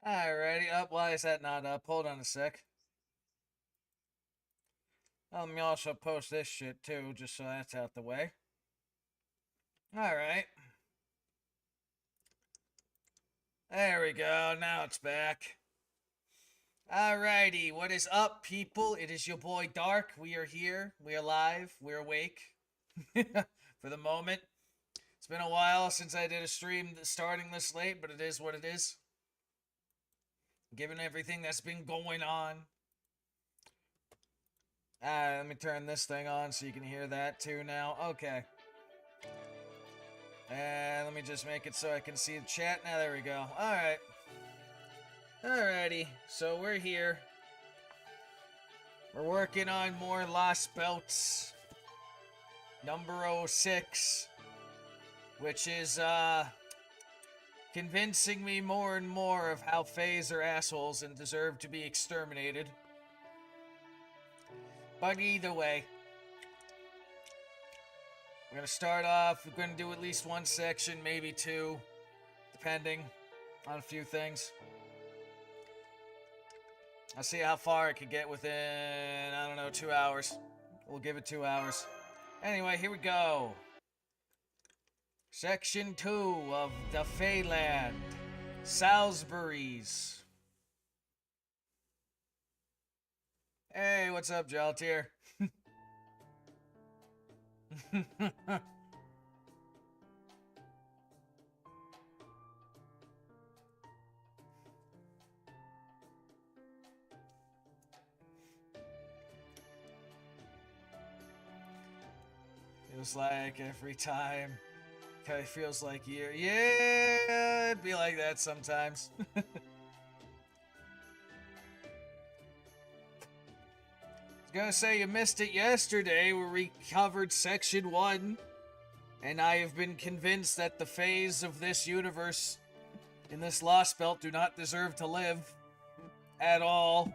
Alrighty, up. Why is that not up? Hold on a sec. Let me also post this shit too, just so that's out the way. Alright. There we go. Now it's back. Alrighty, what is up, people? It is your boy Dark. We are here. We are live. We're awake. For the moment. It's been a while since I did a stream starting this late, but it is what it is. Given everything that's been going on. Let me turn this thing on so you can hear that too now. Okay. And let me just make it so I can see the chat. Now there we go. Alright. Alrighty. So we're here. We're working on more Lost Belts. Number 06. Which is, convincing me more and more of how Fays are assholes and deserve to be exterminated. But either way, we're going to start off. We're going to do at least one section, maybe two, depending on a few things. I'll see how far I can get within, I don't know, 2 hours. We'll give it 2 hours. Anyway, here we go. Section 2 of the Feyland. Salisbury's. Hey, what's up, Jaltier? Feels like every time. Kinda feels like year. Yeah, it'd be like that sometimes. I was gonna say you missed it yesterday where we covered section 1. And I have been convinced that the Fays of this universe in this Lost Belt do not deserve to live. At all.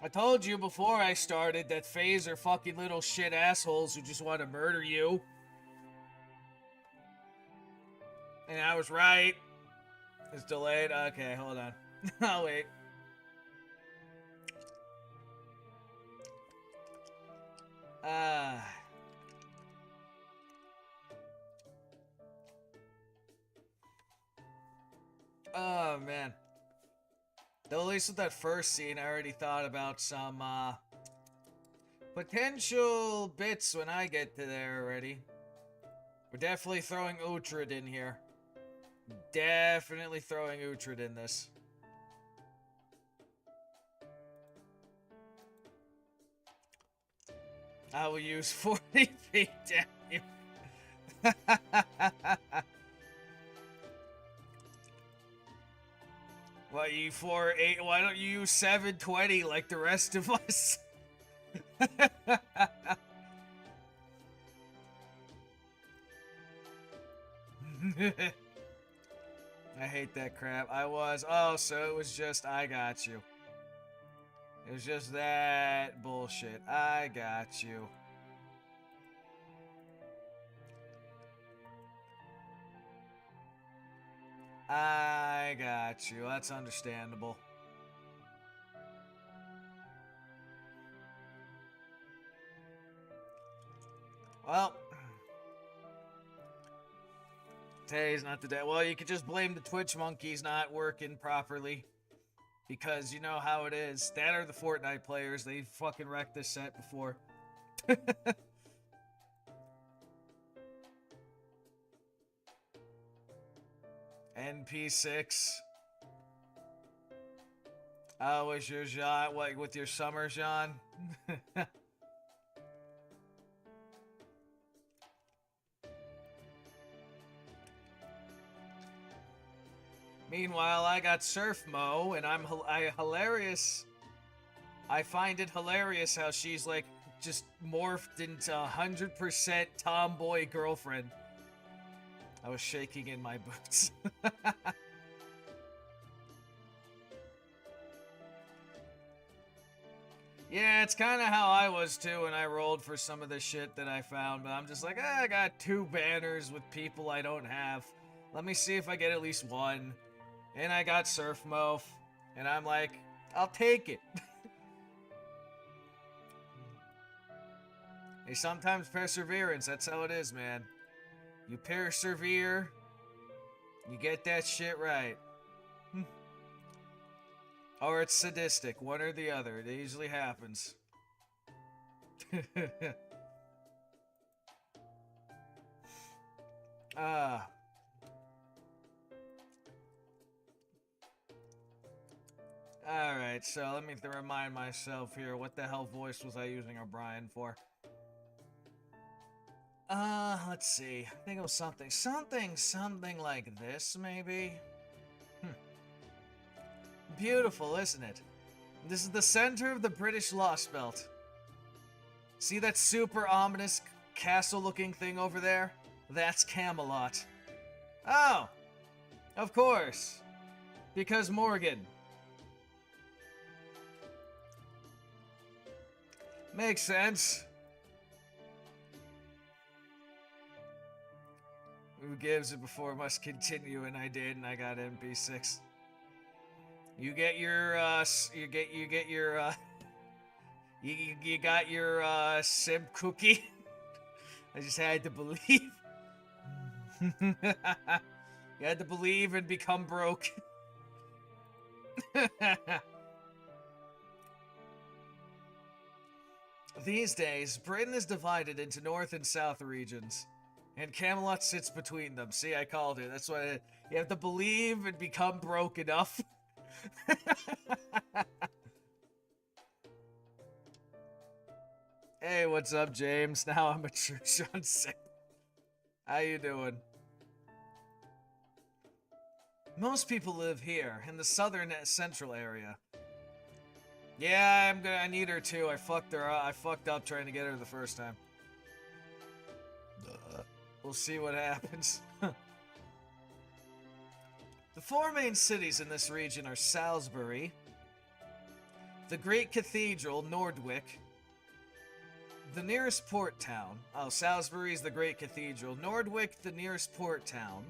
I told you before I started that Fays are fucking little shit assholes who just want to murder you. And I was right. It's delayed. Okay, hold on. I'll wait. Oh, man. Though at least with that first scene, I already thought about some, potential bits when I get to there already. We're definitely throwing Uhtred in here. Definitely throwing Uhtred in this. I will use 40 feet, damn you. What, you 4-8? Why don't you use 720 like the rest of us? I hate that crap. Oh, so it was just, I got you. It was just that bullshit. I got you. I got you. That's understandable. Well, today's not the day. Well, you could just blame the Twitch monkeys not working properly. Because you know how it is. That are the Fortnite players. They fucking wrecked this set before. NP6. Oh, was your Jean, what, with your summer Jean? Meanwhile, I got Surf Mo, and I hilarious. I find it hilarious how she's like just morphed into 100% tomboy girlfriend. I was shaking in my boots. Yeah, it's kind of how I was too when I rolled for some of the shit that I found, but I'm just like, I got 2 banners with people I don't have. Let me see if I get at least one. And I got Surf Moaf. And I'm like, I'll take it. Hey, sometimes perseverance, that's how it is, man. You persevere, you get that shit right. Or it's sadistic, one or the other. It usually happens. Alright, so let me remind myself here. What the hell voice was I using O'Brien for? Let's see. I think it was something like this, maybe? Beautiful, isn't it? This is the center of the British Lost Belt. See that super ominous castle-looking thing over there? That's Camelot. Oh! Of course. Because Morgan. Makes sense. Who gives it before must continue, and I did, and I got LB6. You get your, you got your, sim cookie. I just had to believe. You had to believe and become broke. These days, Britain is divided into North and South regions, and Camelot sits between them. See, I called it. That's why you have to believe and become broke enough. Hey, what's up, James? Now I'm a true Sean sick. How you doing? Most people live here, in the southern central area. Yeah, I need her too. I fucked up trying to get her the first time. We'll see what happens. The four main cities in this region are Salisbury, the Great Cathedral, Nordwick, the nearest port town. Oh, Salisbury is the Great Cathedral. Nordwick, the nearest port town.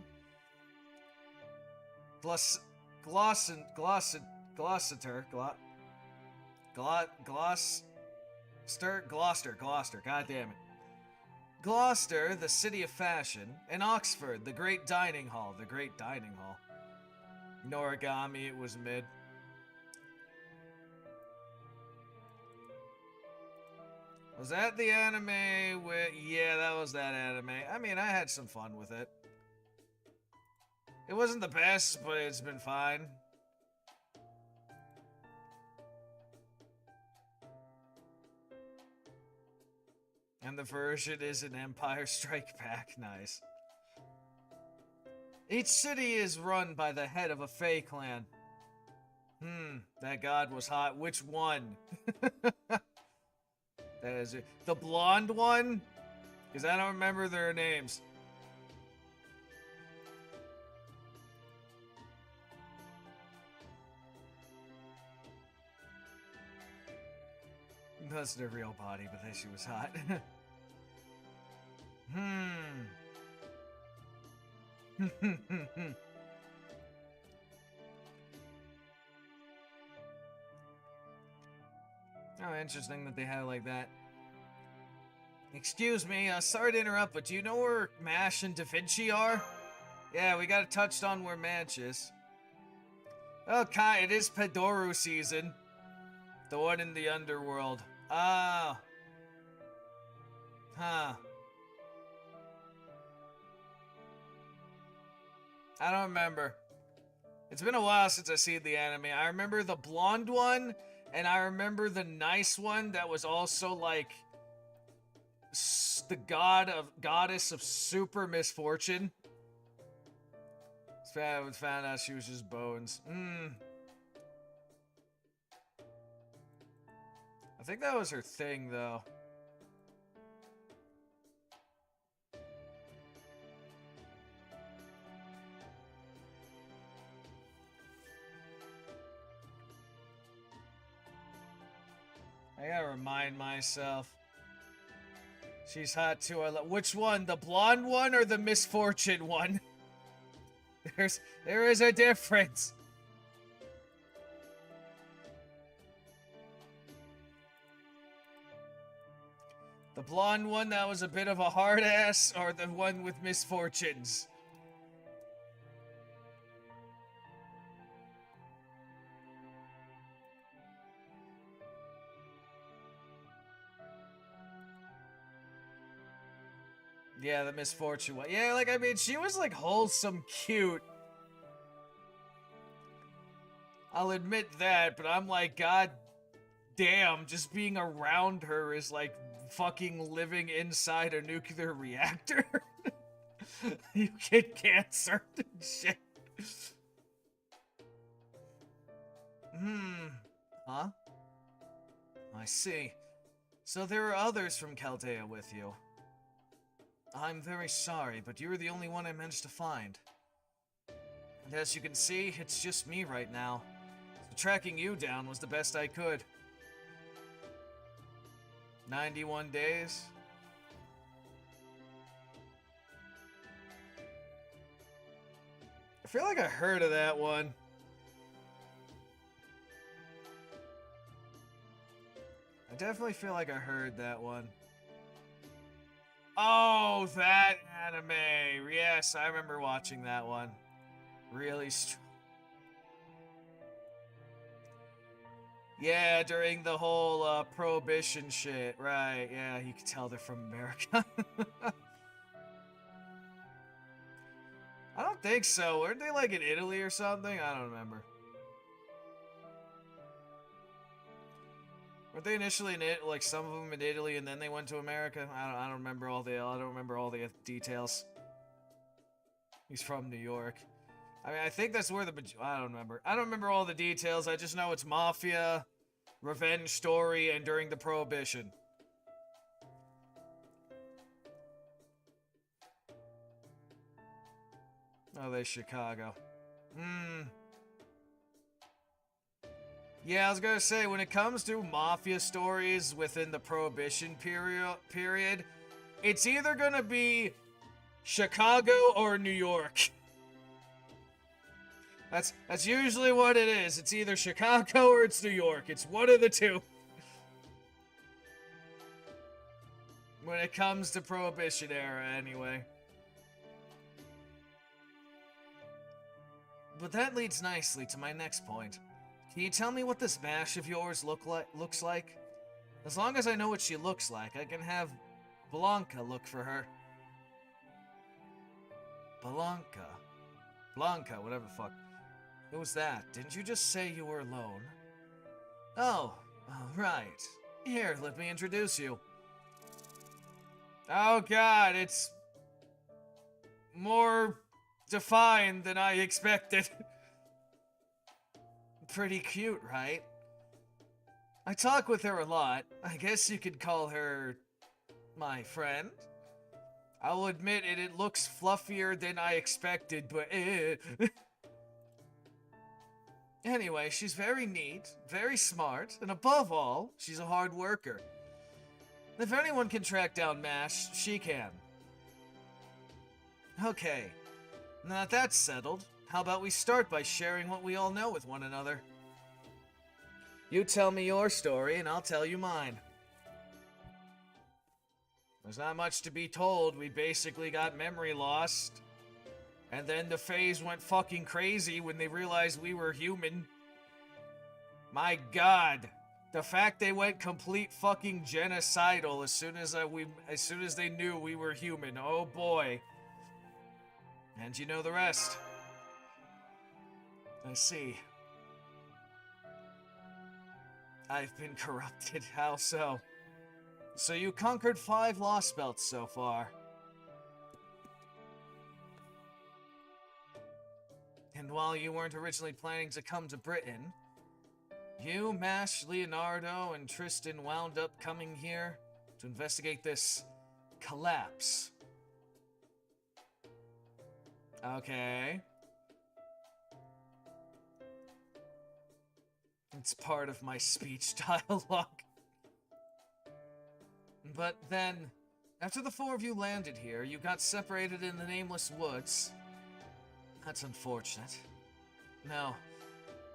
Gloucester, god damn it. Gloucester, the city of fashion, and Oxford, the great dining hall. Noragami, it was mid. Was that the anime with... Yeah, that was that anime. I mean, I had some fun with it. It wasn't the best, but it's been fine. And the version is an Empire Strike Back. Nice. Each city is run by the head of a Fae clan. That god was hot. Which one? That is it. The blonde one? Because I don't remember their names. That's their real body, but then she was hot. Oh, interesting that they have it like that. Excuse me, sorry to interrupt, but do you know where MASH and Da Vinci are? Yeah, we got touched on where MASH is. Okay, it is Padoru season. The one in the underworld. Oh. Huh. I don't remember. It's been a while since I seen the anime. I remember the blonde one, and I remember the nice one that was also like the goddess of super misfortune. Found out she was just bones. I think that was her thing, though. I gotta remind myself. She's hot too. Which one? The blonde one or the misfortune one? There is a difference. The blonde one that was a bit of a hard ass, or the one with misfortunes? Yeah, the misfortune one. Yeah, like, I mean, she was, like, wholesome cute. I'll admit that, but I'm like, god damn, just being around her is like fucking living inside a nuclear reactor. You get cancer and shit. Huh? I see. So there are others from Chaldea with you. I'm very sorry, but you're the only one I managed to find. And as you can see, it's just me right now. So tracking you down was the best I could. 91 days? I feel like I heard of that one. I definitely feel like I heard that one. Oh, that anime. Yes, I remember watching that one. Really yeah, during the whole prohibition shit. Right, yeah, you can tell they're from America. I don't think so. Weren't they like in Italy or something? I don't remember. Weren't they initially in it, like some of them in Italy, and then they went to America? I don't remember all the details. He's from New York. I mean, I think that's where I don't remember. I don't remember all the details. I just know it's mafia, revenge story, and during the Prohibition. Oh, they Chicago. Yeah, I was gonna say, when it comes to mafia stories within the Prohibition period, it's either gonna be Chicago or New York. That's usually what it is. It's either Chicago or it's New York. It's one of the two. When it comes to Prohibition era, anyway. But that leads nicely to my next point. Can you tell me what this mash of yours looks like? As long as I know what she looks like, I can have Blanca look for her. Blanca, whatever the fuck. Who's that? Didn't you just say you were alone? Oh, right. Here, let me introduce you. Oh god, it's more defined than I expected. Pretty cute, right? I talk with her a lot. I guess you could call her my friend. I'll admit it looks fluffier than I expected, but Anyway, she's very neat, very smart, and above all, she's a hard worker. If anyone can track down MASH, she can. Okay, now that that's settled, how about we start by sharing what we all know with one another? You tell me your story, and I'll tell you mine. There's not much to be told. We basically got memory lost. And then the phase went fucking crazy when they realized we were human. My god. The fact they went complete fucking genocidal as soon as they knew we were human. Oh boy. And you know the rest. I see. I've been corrupted. How so? So you conquered 5 Lost Belts so far. And while you weren't originally planning to come to Britain, you, Mash, Leonardo, and Tristan wound up coming here to investigate this collapse. Okay. It's part of my speech dialogue. But then, after the 4 of you landed here, you got separated in the Nameless Woods. That's unfortunate. No,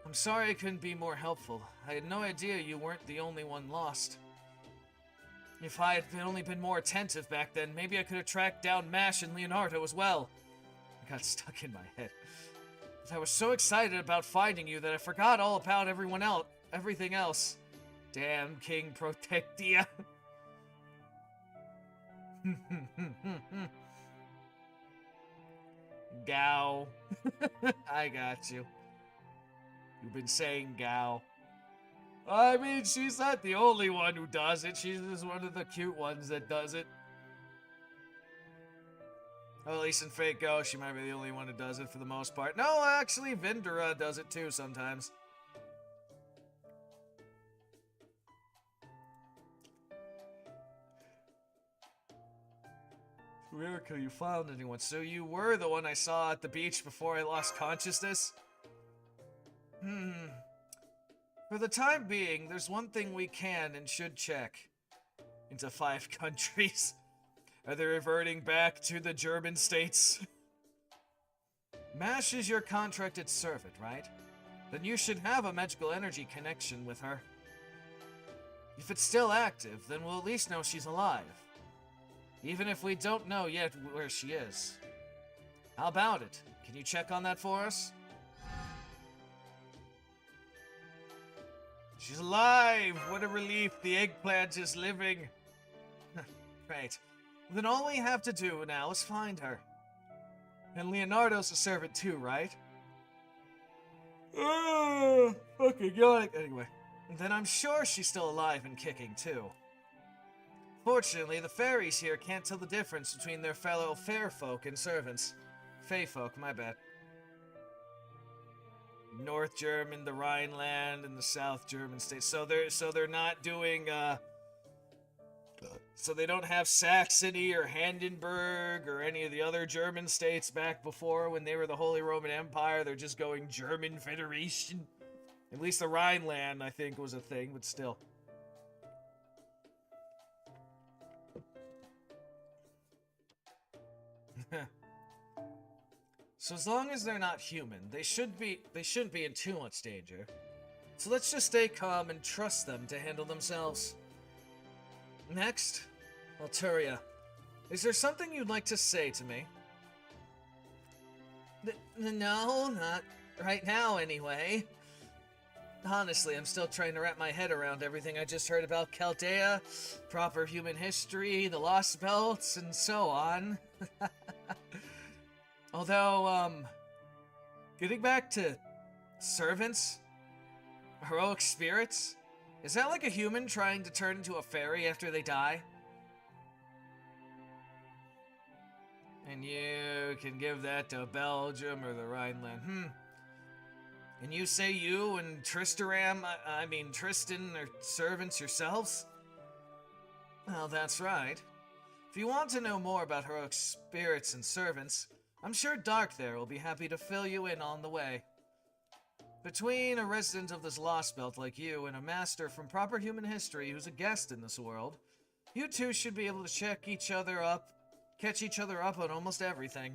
I'm sorry I couldn't be more helpful. I had no idea you weren't the only one lost. If I had only been more attentive back then, maybe I could have tracked down Mash and Leonardo as well. It got stuck in my head. But I was so excited about finding you that I forgot all about everything else. Damn King Protectia. Gao. I got you. You've been saying Gao. I mean, she's not the only one who does it. She's just one of the cute ones that does it. Well, at least in Fate Go, she might be the only one who does it for the most part. No, actually, Vindera does it too sometimes. Ririka, you found anyone. So you were the one I saw at the beach before I lost consciousness? For the time being, there's one thing we can and should check. Into 5 countries. Are they reverting back to the German states? Mash is your contracted servant, right? Then you should have a magical energy connection with her. If it's still active, then we'll at least know she's alive. Even if we don't know yet where she is. How about it? Can you check on that for us? She's alive! What a relief, the eggplant is living. Right. Then all we have to do now is find her. And Leonardo's a servant too, right? Fucking yawning. Anyway, then I'm sure she's still alive and kicking too. Fortunately, the fairies here can't tell the difference between their fellow fair folk and servants. Fey folk, my bad. North German, the Rhineland, and the South German states. So they're not doing so they don't have Saxony or Brandenburg or any of the other German states back before when they were the Holy Roman Empire. They're just going German Federation. At least the Rhineland, I think, was a thing, but still. So as long as they're not human, they shouldn't be in too much danger. So let's just stay calm and trust them to handle themselves. Next, Alturia. Is there something you'd like to say to me? No, not right now anyway. Honestly, I'm still trying to wrap my head around everything I just heard about Chaldea, proper human history, the Lost Belts, and so on. Although, getting back to servants, heroic spirits, is that like a human trying to turn into a fairy after they die? And you can give that to Belgium or the Rhineland. And you say you and Tristan are servants yourselves? Well, that's right. If you want to know more about heroic spirits and servants, I'm sure Dark there will be happy to fill you in on the way. Between a resident of this Lost Belt like you and a master from proper human history who's a guest in this world, you two should be able to catch each other up on almost everything.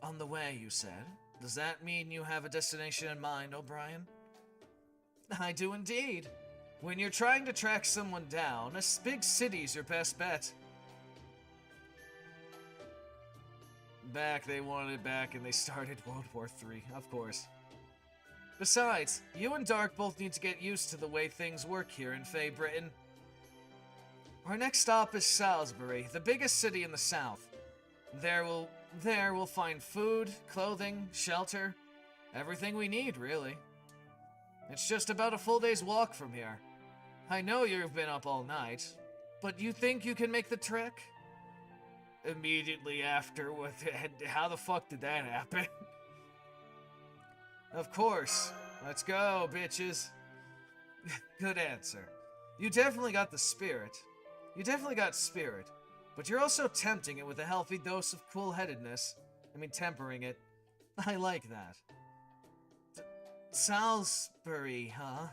On the way, you said? Does that mean you have a destination in mind, O'Brien? I do indeed. When you're trying to track someone down, a big city's your best bet. They wanted it back and they started World War III, of course. Besides, you and Dark both need to get used to the way things work here in Fey Britain. Our next stop is Salisbury, the biggest city in the south. There we'll find food, clothing, shelter, everything we need, really. It's just about a full day's walk from here. I know you've been up all night, but you think you can make the trek? Immediately after, how the fuck did that happen? Of course. Let's go, bitches. Good answer. You definitely got the spirit. You definitely got spirit. But you're also tempting it with a healthy dose of cool-headedness. Tempering it. I like that. Salisbury, huh?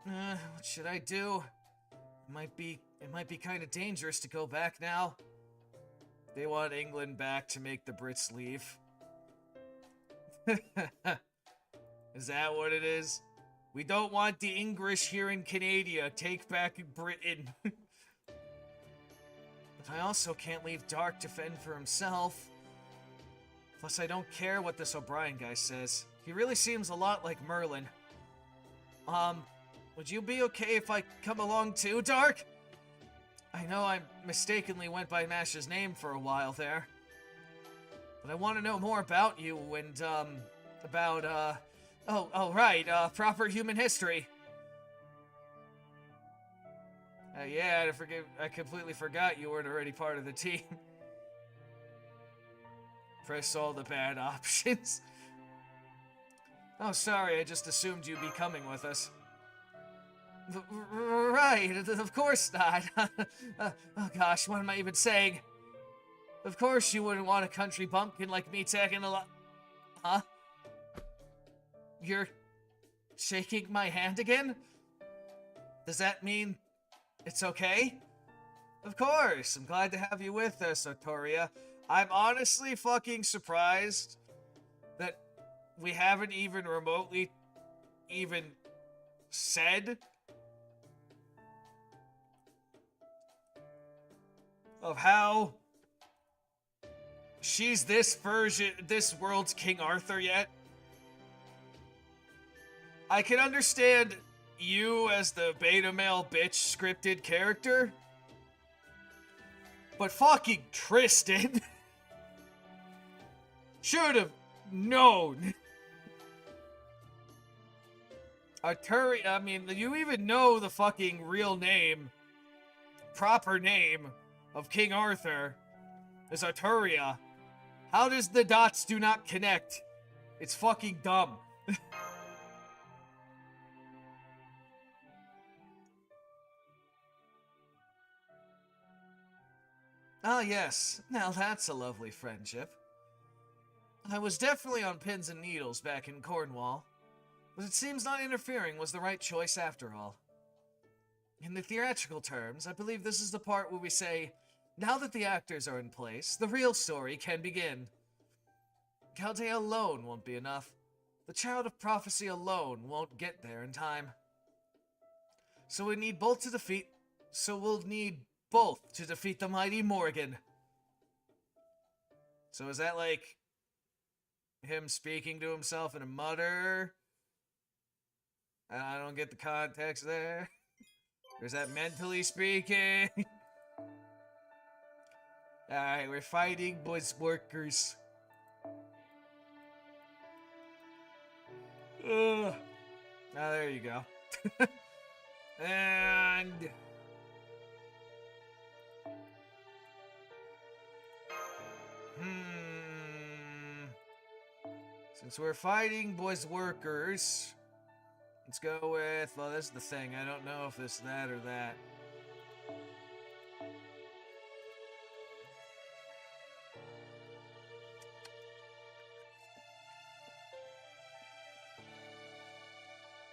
What should I do? It might be kind of dangerous to go back now. They want England back to make the Brits leave. Is that what it is? We don't want the English here in Canada. Take back Britain. But I also can't leave Dark to fend for himself. Plus, I don't care what this O'Brien guy says. He really seems a lot like Merlin. Would you be okay if I come along too, Dark? I know I mistakenly went by Mash's name for a while there. But I want to know more about you and, about, right, proper human history. Yeah, I completely forgot you weren't already part of the team. Press all the bad options. Oh, sorry, I just assumed you'd be coming with us. Right, of course not. Oh gosh, what am I even saying? Of course you wouldn't want a country bumpkin like me taking a lot. Huh? You're shaking my hand again? Does that mean it's okay? Of course, I'm glad to have you with us, Artoria. I'm honestly fucking surprised that we haven't even remotely said of how she's this world's King Arthur yet. I can understand you as the beta male bitch scripted character, but fucking Tristan should have known. Arturia, I mean, you even know the fucking real name, proper name of King Arthur is Arturia. How does the dots do not connect? It's fucking dumb. Ah, yes. Now that's a lovely friendship. I was definitely on pins and needles back in Cornwall, but it seems not interfering was the right choice after all. In the theatrical terms, I believe this is the part where we say, now that the actors are in place, the real story can begin. Chaldea alone won't be enough. The Child of Prophecy alone won't get there in time. So we'll need both to defeat the mighty Morgan. So is that like him speaking to himself in a mutter? I don't get the context there. Or is that mentally speaking? Alright, we're fighting boys workers. Now there you go. And since we're fighting boys workers, let's go with, well, this is the thing. I don't know if it's that or that.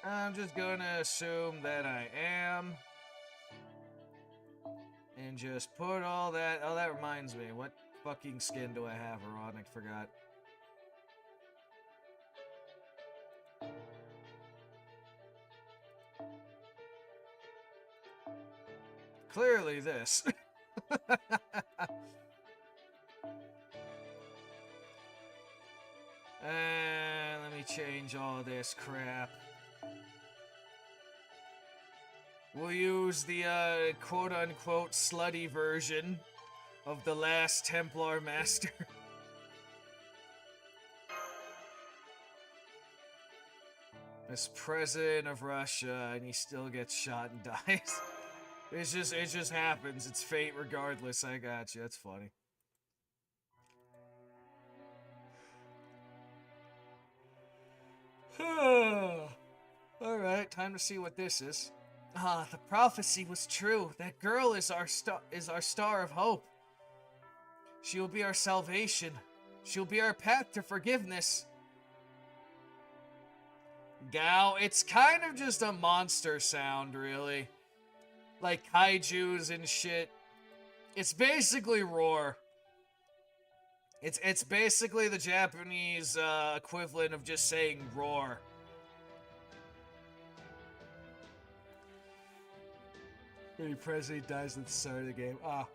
I'm just gonna assume that I am. And just put all that... Oh, that reminds me. What fucking skin do I have her on? I forgot. Clearly this. And let me change all this crap. We'll use the, quote-unquote, slutty version of the last Templar Master. As president of Russia, and he still gets shot and dies. It just happens. It's fate regardless. I got you. That's funny. Alright, time to see what this is. Ah, the prophecy was true. That girl is our star of hope. She will be our salvation. She'll be our path to forgiveness. Gao, it's kind of just a monster sound, really. Like kaijus and shit. It's basically Roar. It's basically the Japanese equivalent of just saying roar. When president dies at the start of the game. Ah.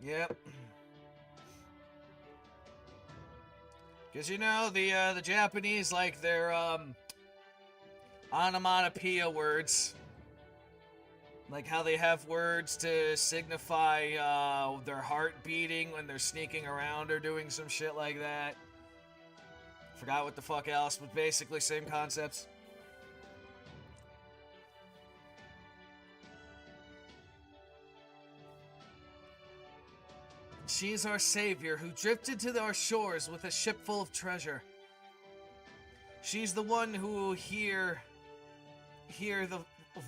Yep. Because you know the Japanese like their onomatopoeia words, like how they have words to signify their heart beating when they're sneaking around or doing some shit like that. Forgot what the fuck else, but basically same concepts. She's our savior who drifted to our shores with a ship full of treasure. She's the one who will hear the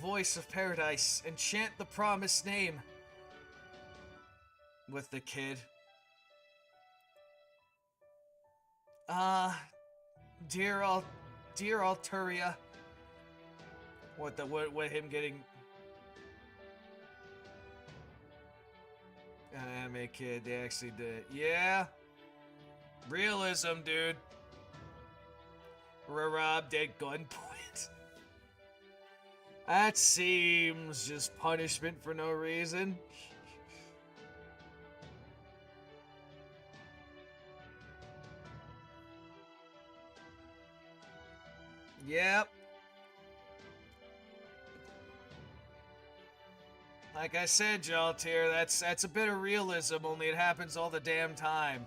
voice of paradise and chant the promised name with the kid. Dear Alturia. What him getting an anime kid, they actually did. Yeah. Realism, dude. Robbed at gunpoint. That seems just punishment for no reason. Yep. Like I said, Jaltir, that's a bit of realism, only it happens all the damn time.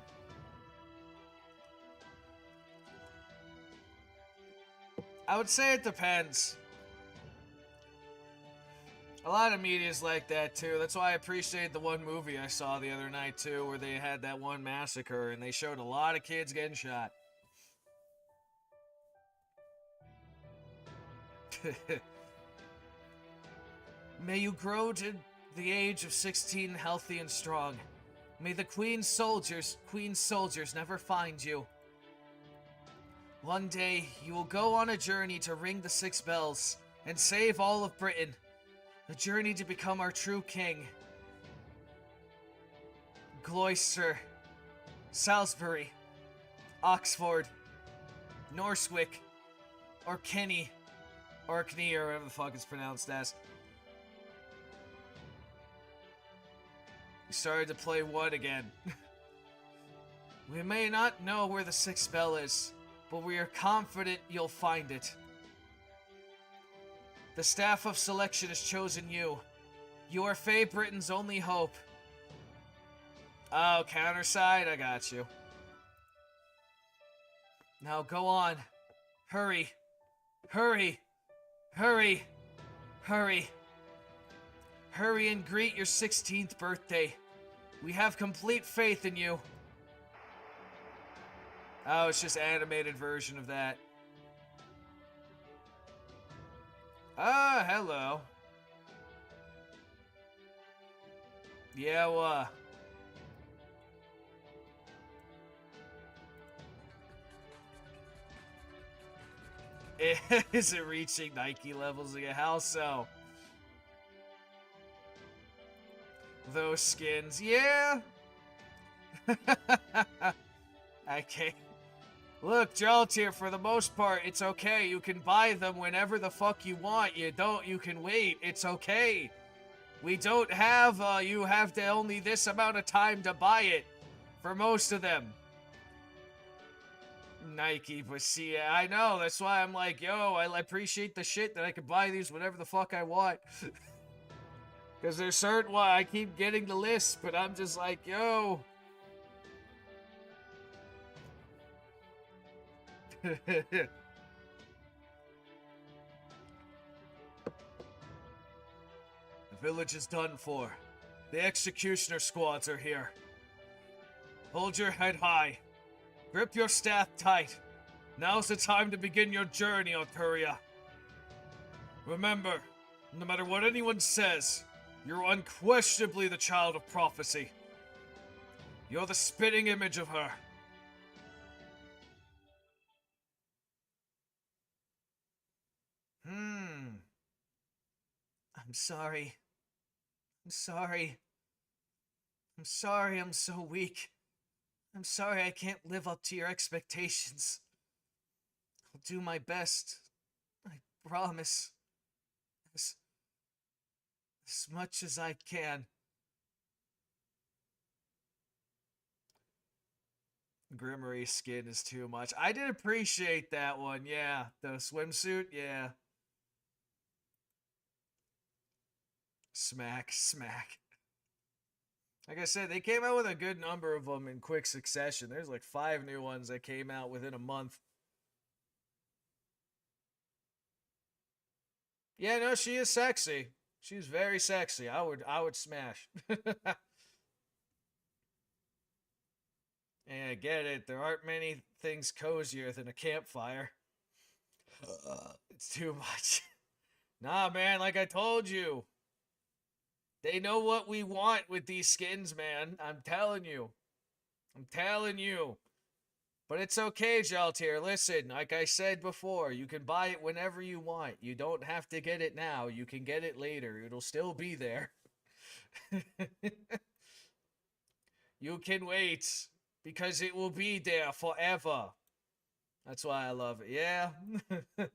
I would say it depends. A lot of media is like that too. That's why I appreciate the one movie I saw the other night too, where they had that one massacre and they showed a lot of kids getting shot. May you grow to the age of 16 healthy and strong. May the Queen's soldiers never find you. One day, you will go on a journey to ring the 6 bells and save all of Britain. A journey to become our true king. Gloucester, Salisbury, Oxford, Norswick, or Kenny, or Knee, or whatever the fuck it's pronounced as. We started to play what again? We may not know where the 6th bell is, but we are confident you'll find it. The staff of selection has chosen you. You are Faye Britain's only hope. Oh, counterside? I got you. Now go on. Hurry. Hurry. Hurry. Hurry. Hurry and greet your 16th birthday. We have complete faith in you. Oh, it's just an animated version of that. Ah, hello. Yeah, well, is it reaching Nike levels again? How so? Those skins, yeah. Okay. Look, Jaltir, for the most part, it's okay. You can buy them whenever the fuck you want. You can wait. It's okay. We don't have, you have to only this amount of time to buy it. For most of them. Nike, but see, I know. That's why I'm like, yo, I appreciate the shit that I can buy these whenever the fuck I want. Because there's certain why I keep getting the list, but I'm just like, yo. The village is done for. The executioner squads are here. Hold your head high. Grip your staff tight. Now's the time to begin your journey, Arturia. Remember, no matter what anyone says, you're unquestionably the child of prophecy. You're the spitting image of her. I'm sorry. I'm sorry. I'm sorry I'm so weak. I'm sorry I can't live up to your expectations. I'll do my best. I promise. As, as much as I can. Grimmery skin is too much. I did appreciate that one, yeah. The swimsuit, yeah. Smack, smack. Like I said, they came out with a good number of them in quick succession. There's like 5 new ones that came out within a month. Yeah, no, she is sexy. She's very sexy. I would smash. Yeah, I get it. There aren't many things cozier than a campfire. It's too much. Nah, man, like I told you. They know what we want with these skins, man. I'm telling you. I'm telling you. But it's okay, Jaltir. Listen, like I said before, you can buy it whenever you want. You don't have to get it now. You can get it later. It'll still be there. You can wait because it will be there forever. That's why I love it. Yeah. I'll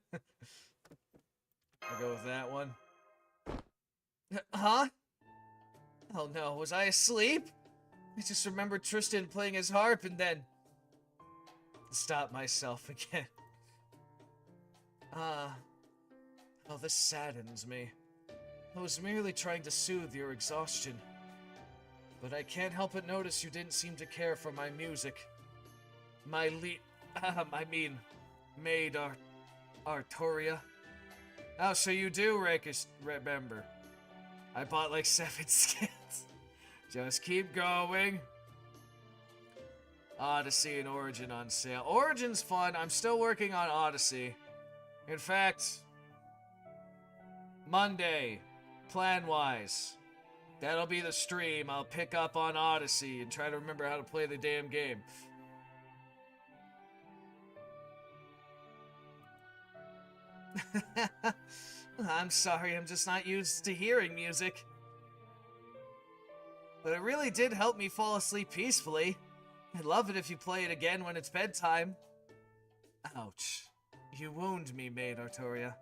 go with that one. Huh? Oh no, was I asleep? I just remembered Tristan playing his harp and then stop myself again. Oh, this saddens me. I was merely trying to soothe your exhaustion. But I can't help but notice you didn't seem to care for my music. Maid Artoria. Oh, so you do remember. I bought like 7 skins. Just keep going. Odyssey and Origin on sale. Origin's fun. I'm still working on Odyssey. In fact, Monday, plan-wise, that'll be the stream. I'll pick up on Odyssey and try to remember how to play the damn game. I'm sorry, I'm just not used to hearing music. But it really did help me fall asleep peacefully. I'd love it if you play it again when it's bedtime. Ouch. You wound me, Maid Artoria.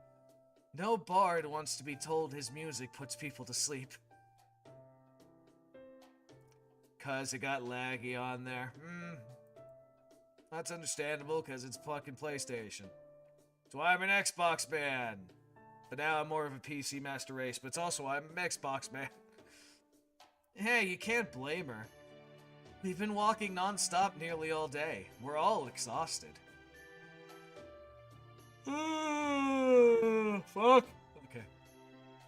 No bard wants to be told his music puts people to sleep. 'Cause it got laggy on there. That's understandable, because it's fucking PlayStation. That's why I'm an Xbox man. But now I'm more of a PC master race, but it's also why I'm an Xbox man. Hey, you can't blame her. We've been walking non-stop nearly all day. We're all exhausted. Fuck. Okay.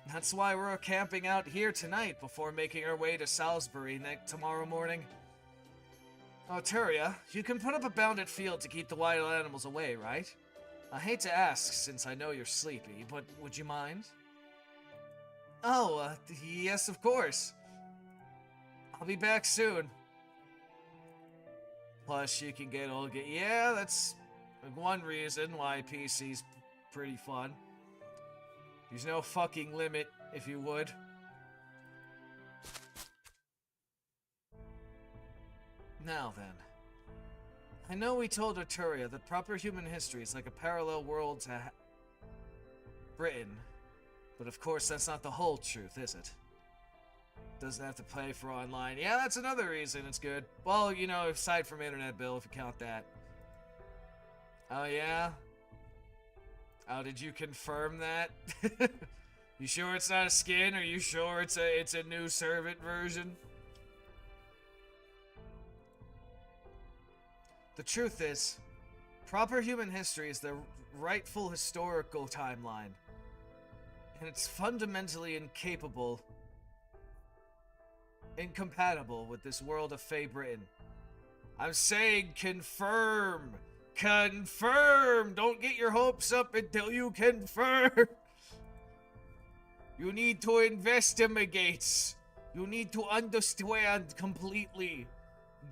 That's why we're camping out here tonight before making our way to Salisbury tomorrow morning. Arturia, you can put up a bounded field to keep the wild animals away, right? I hate to ask since I know you're sleepy, but would you mind? Oh, yes, of course. I'll be back soon. Plus, you can yeah, that's one reason why PC's pretty fun. There's no fucking limit, if you would. Now then. I know we told Arturia that proper human history is like a parallel world to Britain, but of course that's not the whole truth, is it? Doesn't have to pay for online. Yeah, that's another reason it's good. Well, you know, aside from internet bill, if you count that. Oh, yeah? Oh, did you confirm that? You sure it's not a skin? Are you sure it's a new servant version? The truth is, proper human history is the rightful historical timeline. And it's fundamentally incompatible with this world of Fey Britain. I'm saying confirm! Confirm! Don't get your hopes up until you confirm! You need to investigate. You need to understand completely.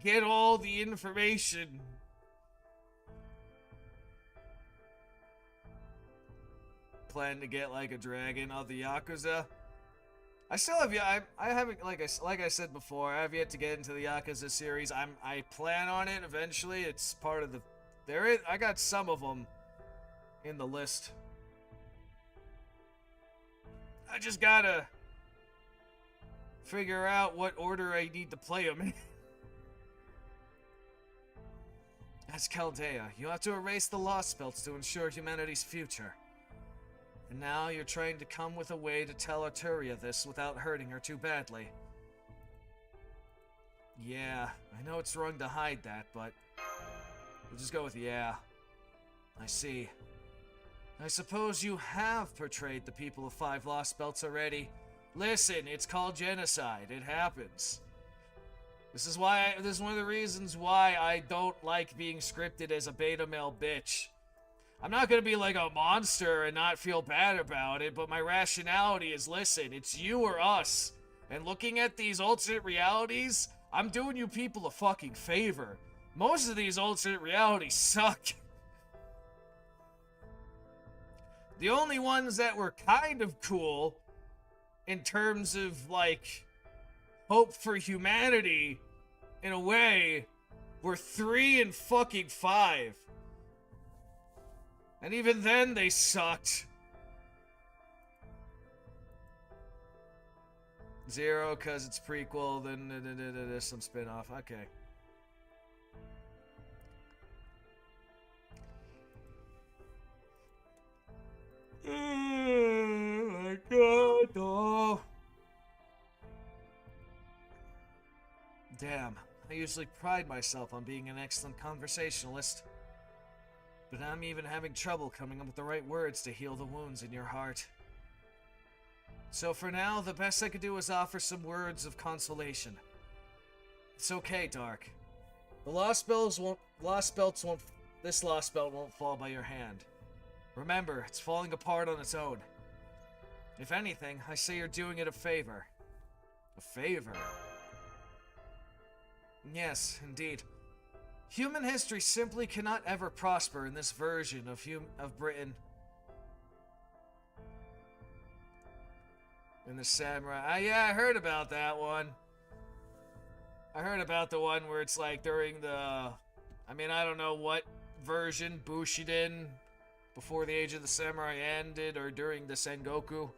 Get all the information. Plan to get like a dragon of the Yakuza? I still have I haven't like I said before, I have yet to get into the Yakuza series. I plan on it eventually. It's part of the I got some of them in the list. I just gotta figure out what order I need to play them in. As Chaldea, you have to erase the lost spells to ensure humanity's future. And now you're trying to come with a way to tell Arturia this without hurting her too badly. Yeah, I know it's wrong to hide that, but we'll just go with yeah. I see. I suppose you have portrayed the people of 5 Lost Belts already. Listen, it's called genocide. It happens. This is one of the reasons why I don't like being scripted as a beta male bitch. I'm not gonna be like a monster and not feel bad about it, but my rationality is, listen, it's you or us. And looking at these alternate realities, I'm doing you people a fucking favor. Most of these alternate realities suck. The only ones that were kind of cool, in terms of, like, hope for humanity, in a way, were 3 and fucking 5. And even then, they sucked. 0, because it's prequel, then there's some spin-off. Okay. Oh my god, oh. Damn, I usually pride myself on being an excellent conversationalist. But I'm even having trouble coming up with the right words to heal the wounds in your heart. So for now, the best I could do is offer some words of consolation. It's okay, Dark. The Lost Belts won't, this Lost Belt won't fall by your hand. Remember, it's falling apart on its own. If anything, I say you're doing it a favor. A favor? Yes, indeed. Human history simply cannot ever prosper in this version of Britain. In the samurai. Yeah, I heard about that one. I heard about the one where it's like during the... I mean, I don't know what version, Bushiden, before the Age of the Samurai ended, or during the Sengoku.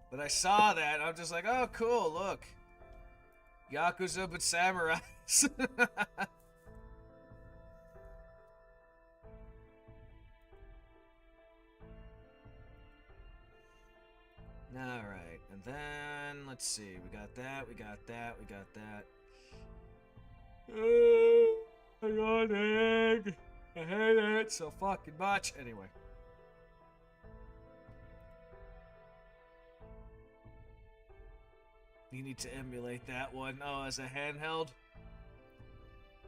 But I saw that, and I'm just like, oh, cool, look. Yakuza, but samurais. Alright, and then, let's see, we got that, we got that, we got that. I got egg. I hate it so fucking much. Anyway. You need to emulate that one. Oh, as a handheld?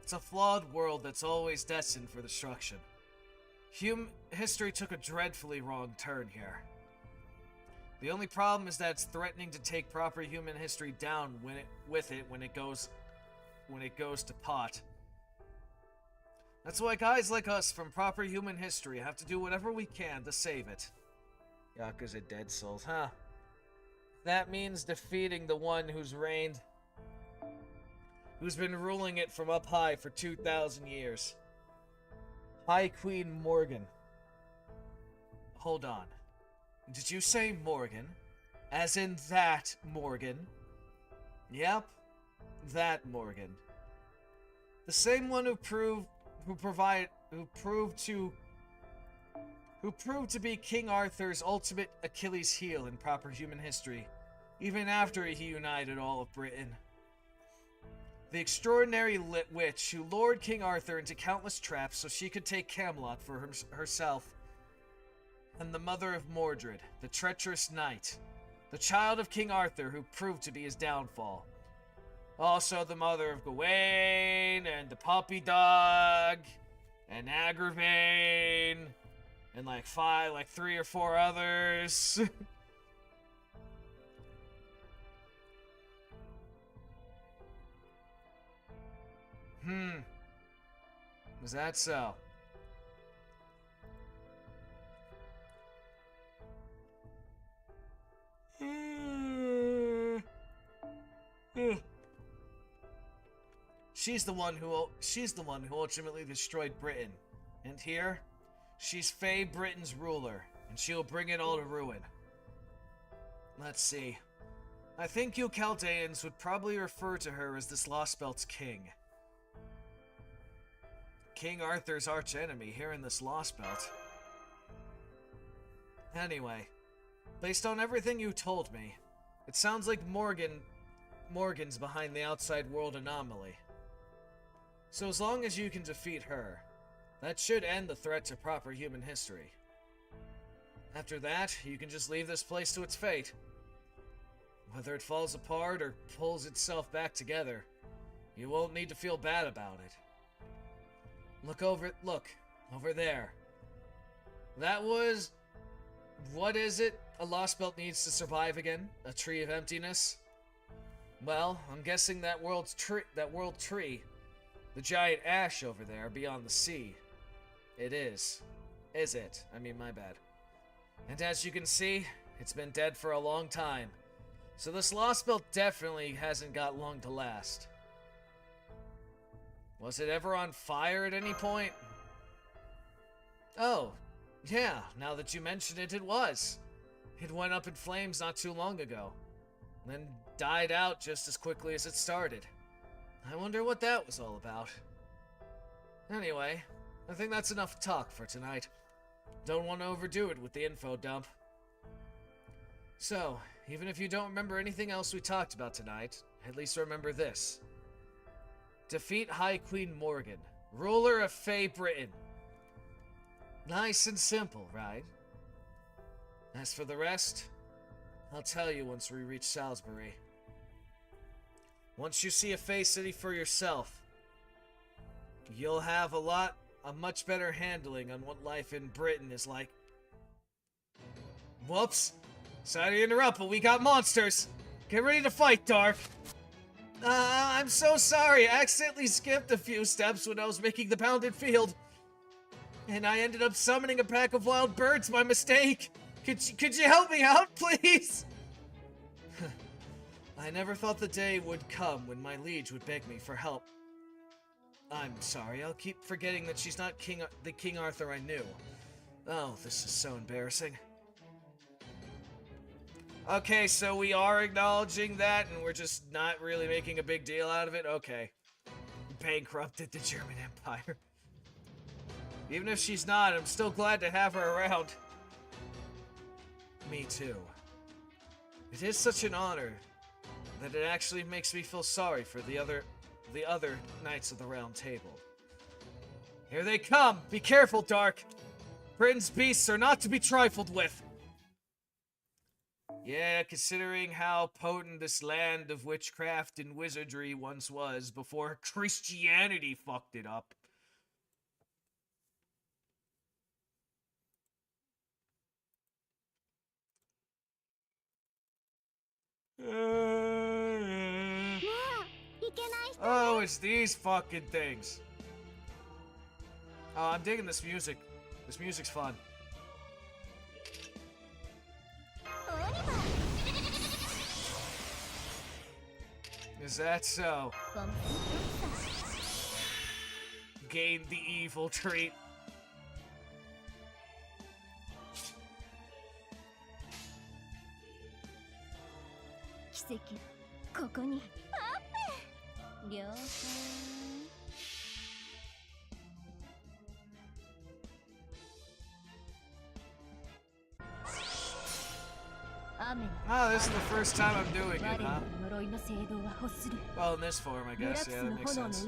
It's a flawed world that's always destined for destruction. History took a dreadfully wrong turn here. The only problem is that it's threatening to take proper human history down when it goes to pot. That's why guys like us from proper human history have to do whatever we can to save it. Yakuza Dead Souls, huh? That means defeating the one who's been ruling it from up high for 2,000 years. High Queen Morgan. Hold on. Did you say Morgan? As in that Morgan? Yep, that Morgan. The same one who proved to be King Arthur's ultimate Achilles heel in proper human history, even after he united all of Britain. The extraordinary lit witch who lured King Arthur into countless traps so she could take Camelot for herself. And the mother of Mordred, the treacherous knight, the child of King Arthur who proved to be his downfall. Also the mother of Gawain, and the puppy dog, and Agravain, and like 3 or 4 others. Was that so? she's the one who ultimately destroyed Britain. And here, she's Fae Britain's ruler, and she'll bring it all to ruin. Let's see. I think you Chaldeans would probably refer to her as this Lost Belt's king. King Arthur's archenemy here in this Lost Belt. Anyway, based on everything you told me, it sounds like Morgan's behind the outside world anomaly. So as long as you can defeat her, that should end the threat to proper human history. After that, you can just leave this place to its fate. Whether it falls apart or pulls itself back together, you won't need to feel bad about it. Look over there. That was... What is it a Lost Belt needs to survive again? A tree of emptiness? Well, I'm guessing that world tree, the giant ash over there beyond the sea. It is. Is it? I mean, my bad. And as you can see, it's been dead for a long time. So this Lost Belt definitely hasn't got long to last. Was it ever on fire at any point? Oh, yeah, now that you mention it, it was. It went up in flames not too long ago, then died out just as quickly as it started. I wonder what that was all about. Anyway, I think that's enough talk for tonight. Don't want to overdo it with the info dump. So, even if you don't remember anything else we talked about tonight, at least remember this. Defeat High Queen Morgan, ruler of Fae Britain. Nice and simple, right? As for the rest, I'll tell you once we reach Salisbury. Once you see a Fae city for yourself, you'll have a much better handling on what life in Britain is like. Whoops! Sorry to interrupt, but we got monsters! Get ready to fight, Dark! I'm so sorry, I accidentally skipped a few steps when I was making the pounded field. And I ended up summoning a pack of wild birds by mistake. Could you help me out, please? I never thought the day would come when my liege would beg me for help. I'm sorry, I'll keep forgetting that she's not the King Arthur I knew. Oh, this is so embarrassing. Okay, so we are acknowledging that, and we're just not really making a big deal out of it? Okay. Bankrupted the German Empire. Even if she's not, I'm still glad to have her around. Me too. It is such an honor that it actually makes me feel sorry for the other Knights of the Round Table. Here they come! Be careful, Dark! Britain's beasts are not to be trifled with! Yeah, considering how potent this land of witchcraft and wizardry once was before Christianity fucked it up. Oh, it's these fucking things. Oh, I'm digging this music. This music's fun. Is that so? Gain the evil trait. Oh, this is the first time I'm doing it, huh? Well, in this form, I guess. Yeah, that makes sense.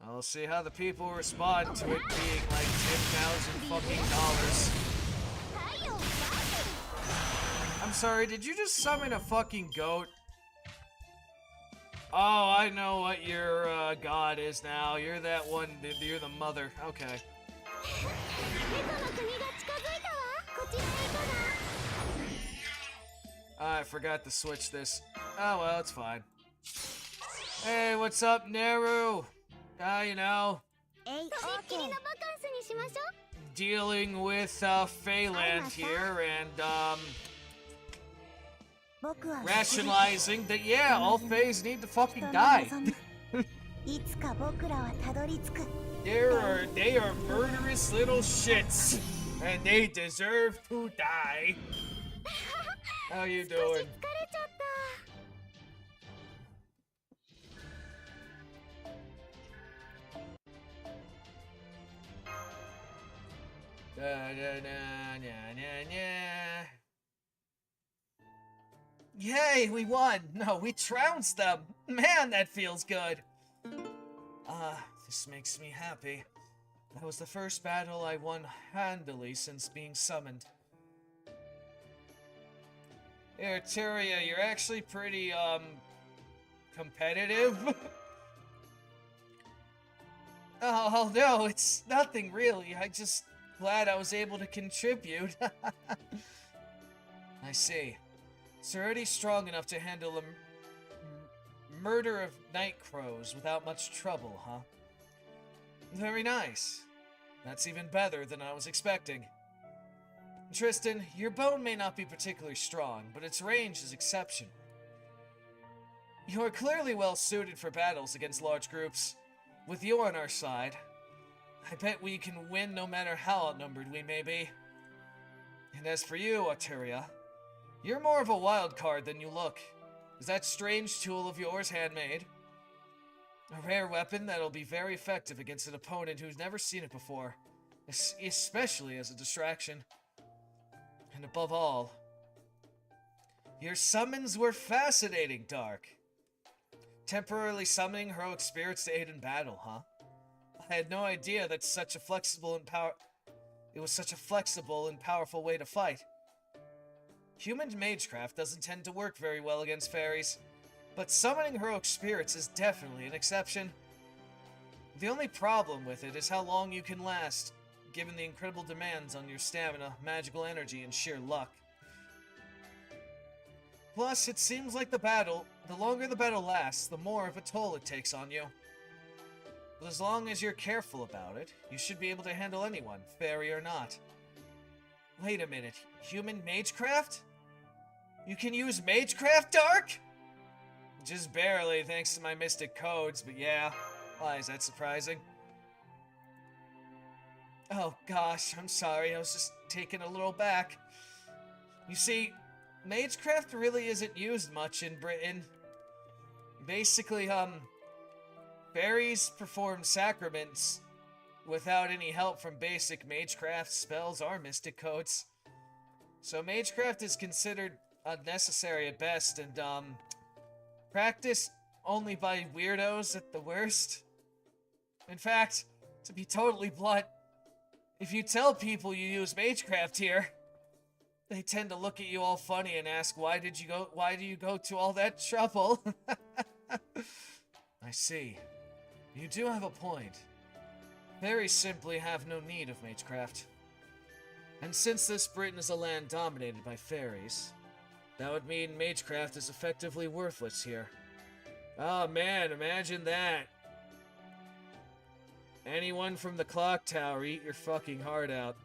I'll see how the people respond to it being like $10,000 fucking dollars. I'm sorry, did you just summon a fucking goat? Oh, I know what your god is now. You're that one, you're the mother. Okay. I forgot to switch this. Oh well, it's fine. Hey, what's up, Neru? You know, dealing with Phaland here and rationalizing that yeah, all Fays need to fucking die. They are murderous little shits, and they deserve to die. How you doing? Yay, we won! No, we trounced them! Man, that feels good! This makes me happy. That was the first battle I won handily since being summoned. Here, Tyria, you're actually pretty, competitive. Oh, no, it's nothing really. I just glad I was able to contribute. I see. It's already strong enough to handle a murder of night crows without much trouble, huh? Very nice. That's even better than I was expecting. Tristan, your bone may not be particularly strong, but its range is exceptional. You are clearly well suited for battles against large groups. With you on our side, I bet we can win no matter how outnumbered we may be. And as for you, Arturia, you're more of a wild card than you look. Is that strange tool of yours handmade? A rare weapon that'll be very effective against an opponent who's never seen it before, especially as a distraction. And above all, your summons were fascinating, Dark. Temporarily summoning heroic spirits to aid in battle, huh? I had no idea that such a flexible and it was such a flexible and powerful way to fight. Human magecraft doesn't tend to work very well against fairies, but summoning heroic spirits is definitely an exception. The only problem with it is how long you can last, given the incredible demands on your stamina, magical energy, and sheer luck. Plus, it seems like the longer the battle lasts, the more of a toll it takes on you. But as long as you're careful about it, you should be able to handle anyone, fairy or not. Wait a minute, human magecraft? You can use magecraft, Dark? Just barely, thanks to my mystic codes, but yeah. Why, is that surprising? Oh gosh, I'm sorry, I was just taken a little back. You see, magecraft really isn't used much in Britain. Basically, fairies perform sacraments without any help from basic magecraft spells or mystic codes. So magecraft is considered unnecessary at best and, practiced only by weirdos at the worst. In fact, to be totally blunt, if you tell people you use magecraft here, they tend to look at you all funny and ask, why do you go to all that trouble? I see. You do have a point. Fairies simply have no need of magecraft. And since this Britain is a land dominated by fairies, that would mean magecraft is effectively worthless here. Oh man, imagine that. Anyone from the clock tower, eat your fucking heart out.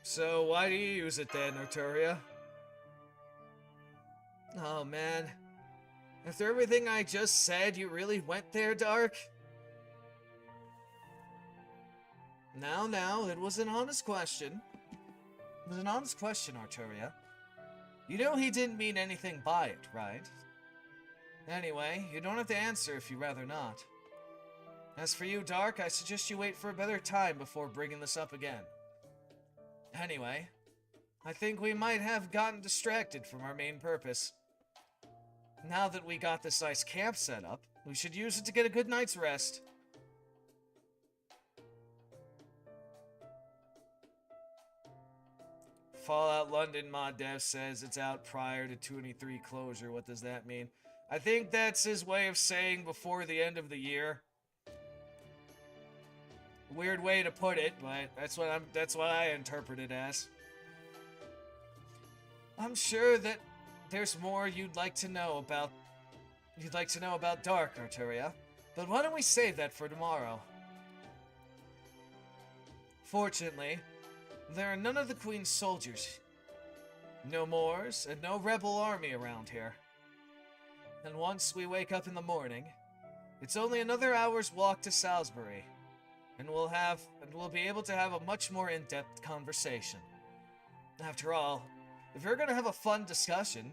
So, why do you use it then, Arturia? Oh man. After everything I just said, you really went there, Dark? Now, it was an honest question. It was an honest question, Arturia. You know he didn't mean anything by it, right? Anyway, you don't have to answer if you'd rather not. As for you, Dark, I suggest you wait for a better time before bringing this up again. Anyway, I think we might have gotten distracted from our main purpose. Now that we got this nice camp set up, we should use it to get a good night's rest. Fallout London mod dev says it's out prior to 23 closure. What does that mean? I think that's his way of saying before the end of the year. Weird way to put it, but that's what I interpret it as. I'm sure that there's more you'd like to know about Dark, Arturia. But why don't we save that for tomorrow? Fortunately, there are none of the Queen's soldiers. No Moors, and no rebel army around here. And once we wake up in the morning, it's only another hour's walk to Salisbury, and we'll be able to have a much more in-depth conversation. After all, if you're gonna have a fun discussion,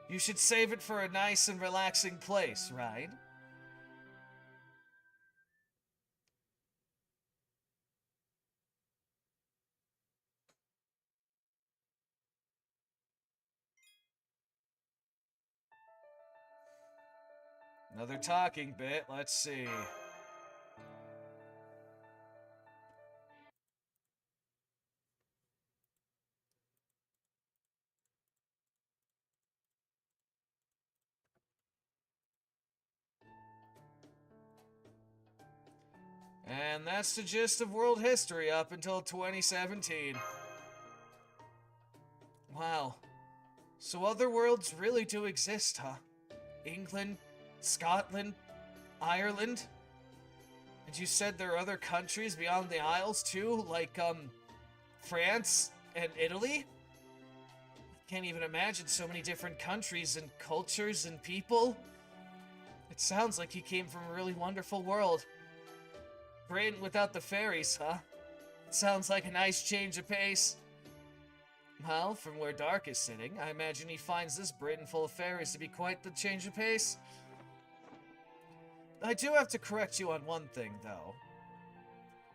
you should save it for a nice and relaxing place, right? Another talking bit, let's see. And that's the gist of world history up until 2017. Wow. So other worlds really do exist, huh? England, Scotland, Ireland? And you said there are other countries beyond the Isles too, like, France and Italy? Can't even imagine so many different countries and cultures and people. It sounds like he came from a really wonderful world. Britain without the fairies, huh? It sounds like a nice change of pace. Well, from where Dark is sitting, I imagine he finds this Britain full of fairies to be quite the change of pace. I do have to correct you on one thing, though.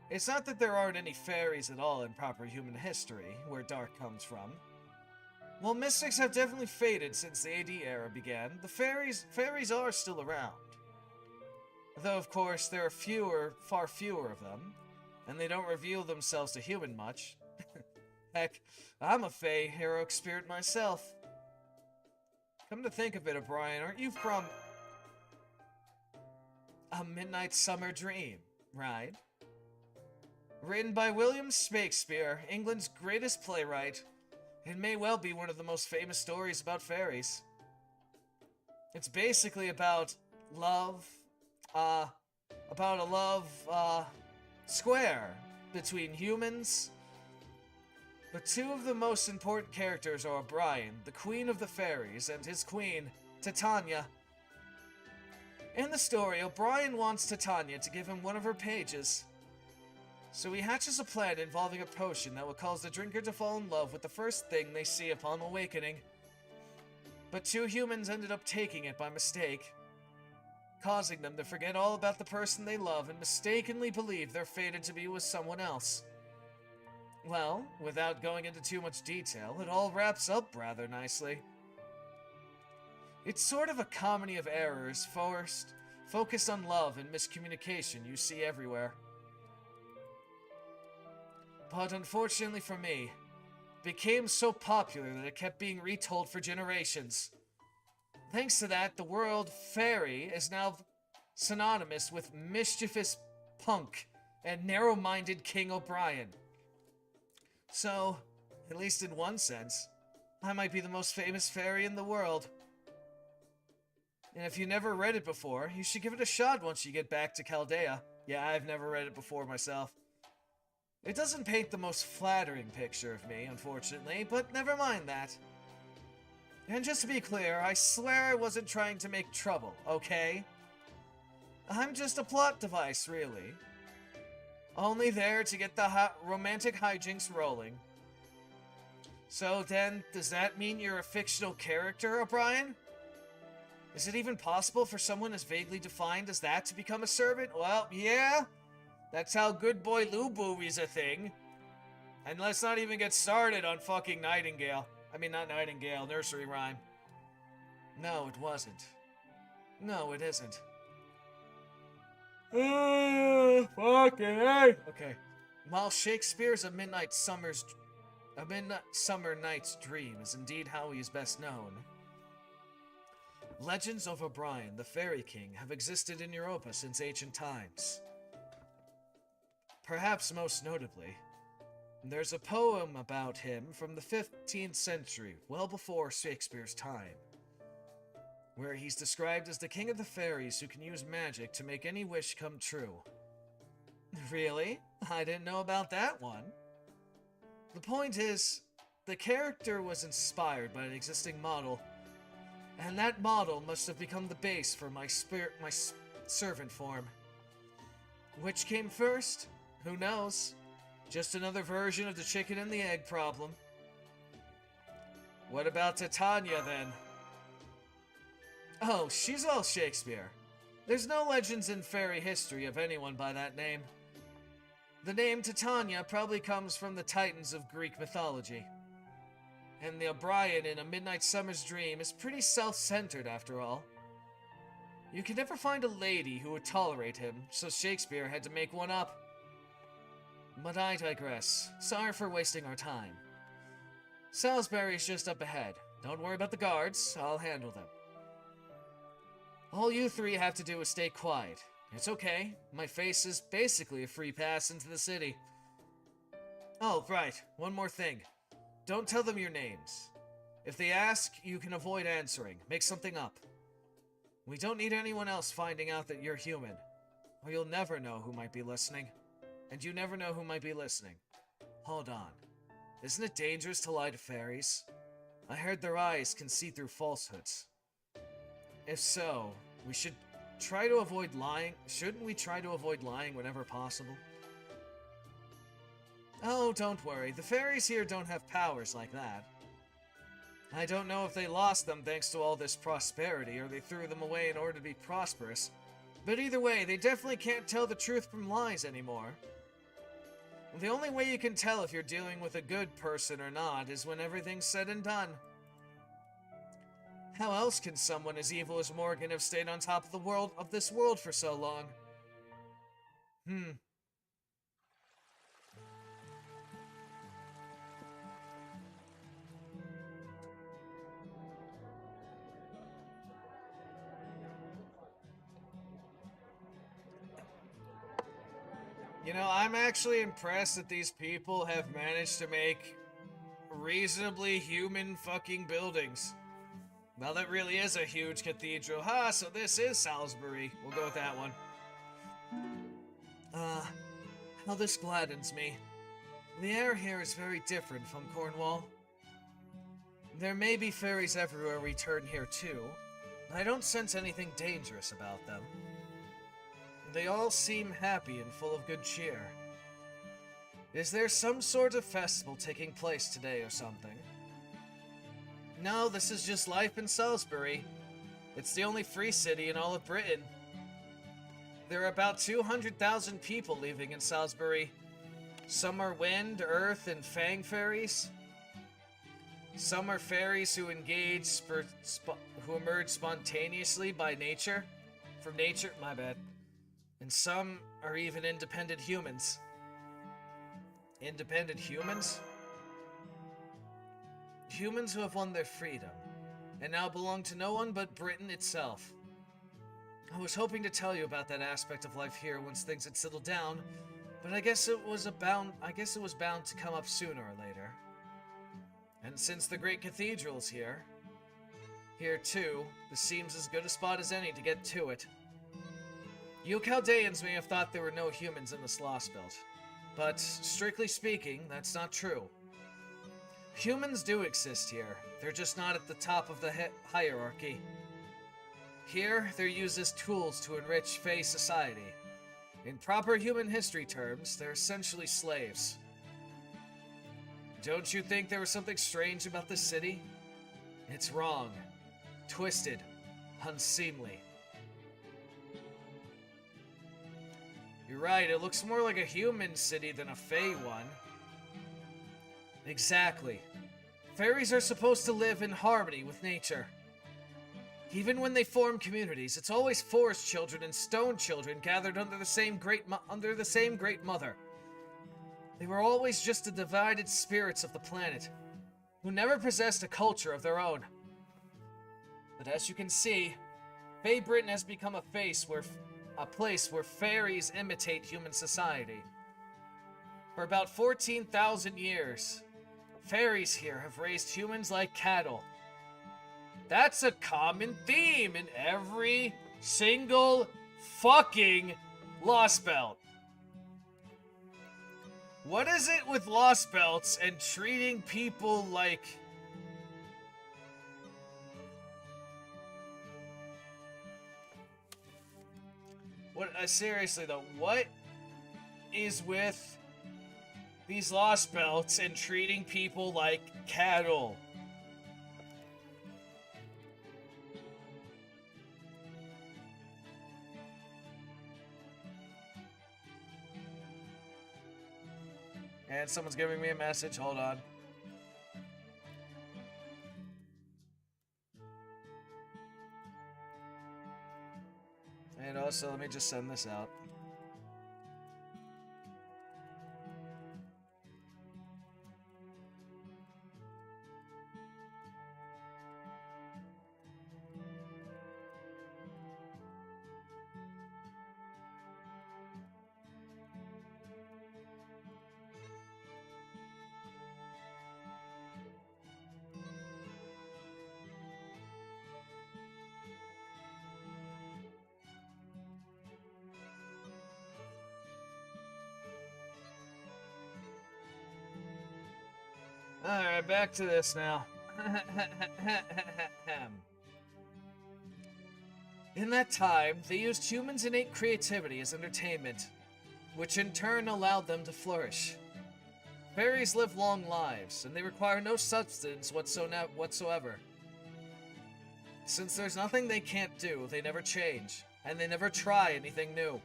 It's not that there aren't any fairies at all in proper human history, where Dark comes from. While mystics have definitely faded since the AD era began, the fairies are still around. Though, of course, there are far fewer of them, and they don't reveal themselves to human much. Heck, I'm a Fae heroic spirit myself. Come to think of it, O'Brien, aren't you from A Midnight Summer Dream, right? Written by William Shakespeare, England's greatest playwright, it may well be one of the most famous stories about fairies. It's basically about love, about a love, square between humans. But two of the most important characters are O'Brien, the Queen of the Fairies, and his queen, Titania. In the story, O'Brien wants Titania to give him one of her pages. So he hatches a plan involving a potion that will cause the drinker to fall in love with the first thing they see upon awakening. But two humans ended up taking it by mistake, causing them to forget all about the person they love and mistakenly believe they're fated to be with someone else. Well, without going into too much detail, it all wraps up rather nicely. It's sort of a comedy of errors, focused on love and miscommunication you see everywhere. But unfortunately for me, it became so popular that it kept being retold for generations. Thanks to that, the word fairy is now synonymous with mischievous punk and narrow-minded King O'Brien. So, at least in one sense, I might be the most famous fairy in the world. And if you never read it before, you should give it a shot once you get back to Chaldea. Yeah, I've never read it before myself. It doesn't paint the most flattering picture of me, unfortunately, but never mind that. And just to be clear, I swear I wasn't trying to make trouble, okay? I'm just a plot device, really. Only there to get the romantic hijinks rolling. So then, does that mean you're a fictional character, O'Brien? Is it even possible for someone as vaguely defined as that to become a servant? Well, yeah. That's how Good Boy Lubu's a thing. And let's not even get started on fucking Nightingale. I mean, not Nightingale, nursery rhyme. No, it wasn't. No, it isn't. Fucking hey. Okay. While Shakespeare's A Midnight Summer Night's Dream is indeed how he is best known, legends of O'Brien, the Fairy King, have existed in Europa since ancient times. Perhaps most notably, There's a poem about him from the 15th century, well before Shakespeare's time, where he's described as the king of the fairies who can use magic to make any wish come true. Really? I didn't know about that one. The point is, the character was inspired by an existing model, and that model must have become the base for my servant form. Which came first? Who knows? Just another version of the chicken and the egg problem. What about Titania, then? Oh, she's all Shakespeare. There's no legends in fairy history of anyone by that name. The name Titania probably comes from the Titans of Greek mythology. And the O'Brien in A Midnight Summer's Dream is pretty self-centered after all. You could never find a lady who would tolerate him, so Shakespeare had to make one up. But I digress. Sorry for wasting our time. Salisbury's just up ahead. Don't worry about the guards, I'll handle them. All you three have to do is stay quiet. It's okay. My face is basically a free pass into the city. Oh, right. One more thing. Don't tell them your names. If they ask, you can avoid answering. Make something up. We don't need anyone else finding out that you're human. Or you'll never know who might be listening. And you never know who might be listening. Hold on. Isn't it dangerous to lie to fairies? I heard their eyes can see through falsehoods. If so, we should try to avoid lying. Shouldn't we try to avoid lying whenever possible? Oh, don't worry. The fairies here don't have powers like that. I don't know if they lost them thanks to all this prosperity or they threw them away in order to be prosperous. But either way, they definitely can't tell the truth from lies anymore. The only way you can tell if you're dealing with a good person or not is when everything's said and done. How else can someone as evil as Morgan have stayed on top of this world for so long? You know, I'm actually impressed that these people have managed to make reasonably human fucking buildings. Well, that really is a huge cathedral. Ha, so this is Salisbury. We'll go with that one. How this gladdens me. The air here is very different from Cornwall. There may be fairies everywhere we turn here too. I don't sense anything dangerous about them. They all seem happy and full of good cheer. Is there some sort of festival taking place today or something? No, this is just life in Salisbury. It's the only free city in all of Britain. There are about 200,000 people living in Salisbury. Some are wind, earth, and fang fairies. Some are fairies who who emerge spontaneously by nature. From nature, my bad. And some are even independent humans. Independent humans? Humans who have won their freedom, and now belong to no one but Britain itself. I was hoping to tell you about that aspect of life here once things had settled down, but I guess it was bound to come up sooner or later. And since the great cathedral's here too, this seems as good a spot as any to get to it. You Chaldeans may have thought there were no humans in this lost belt, but strictly speaking, that's not true. Humans do exist here, they're just not at the top of the hierarchy. Here, they're used as tools to enrich Fey society. In proper human history terms, they're essentially slaves. Don't you think there was something strange about this city? It's wrong, twisted, unseemly. You're right, it looks more like a human city than a Fey one. Exactly. Fairies are supposed to live in harmony with nature. Even when they form communities, it's always forest children and stone children gathered under the same great mother. They were always just the divided spirits of the planet, who never possessed a culture of their own. But as you can see, Fey Britain has become a place where fairies imitate human society. For about 14,000 years, fairies here have raised humans like cattle. That's a common theme in every single fucking Lost Belt. What is it with Lost Belts and treating people like... What, seriously though, what is with these Lost Belts and treating people like cattle? And someone's giving me a message. Hold on. And also, let me just send this out. Alright, back to this now. In that time, they used humans' innate creativity as entertainment, which in turn allowed them to flourish. Fairies live long lives, and they require no substance whatsoever. Since there's nothing they can't do, they never change, and they never try anything new.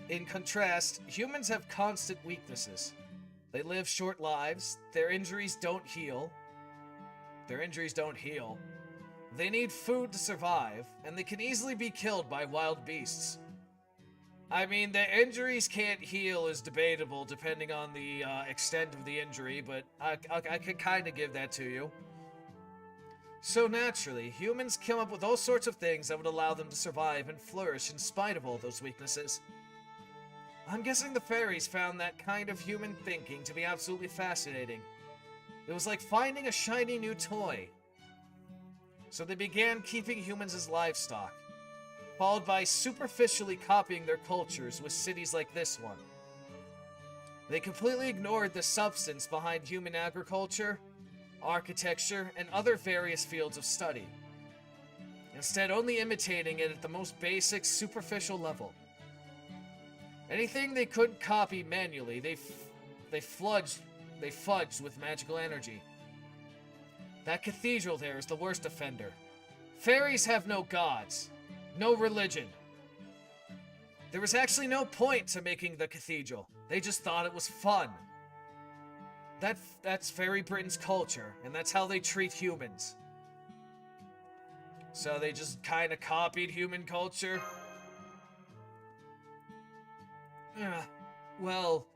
In contrast, humans have constant weaknesses. They live short lives, their injuries don't heal. They need food to survive, and they can easily be killed by wild beasts. I mean, their injuries can't heal is debatable depending on the extent of the injury, but I could kind of give that to you. So naturally, humans come up with all sorts of things that would allow them to survive and flourish in spite of all those weaknesses. I'm guessing the fairies found that kind of human thinking to be absolutely fascinating. It was like finding a shiny new toy. So they began keeping humans as livestock, followed by superficially copying their cultures with cities like this one. They completely ignored the substance behind human agriculture, architecture, and other various fields of study. Instead, only imitating it at the most basic, superficial level. Anything they couldn't copy manually, they fudged with magical energy. That cathedral there is the worst offender. Fairies have no gods, no religion. There was actually no point to making the cathedral. They just thought it was fun. That's Fairy Britain's culture, and that's how they treat humans. So they just kind of copied human culture. Well,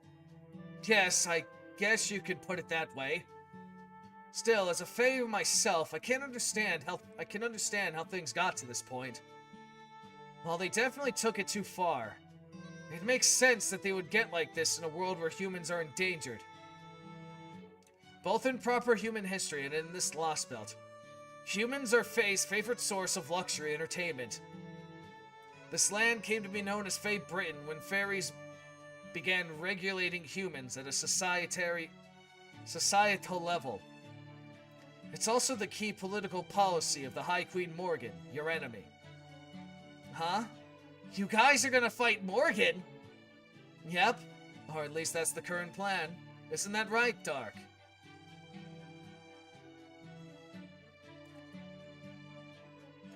yes, I guess you could put it that way. Still, as a fae myself, I can understand how things got to this point. While they definitely took it too far, it makes sense that they would get like this in a world where humans are endangered. Both in proper human history and in this Lost Belt, humans are fae's favorite source of luxury entertainment. This land came to be known as Fae Britain when fairies began regulating humans at a societal level. It's also the key political policy of the High Queen Morgan, your enemy. Huh? You guys are gonna fight Morgan? Yep. Or at least that's the current plan. Isn't that right, Dark?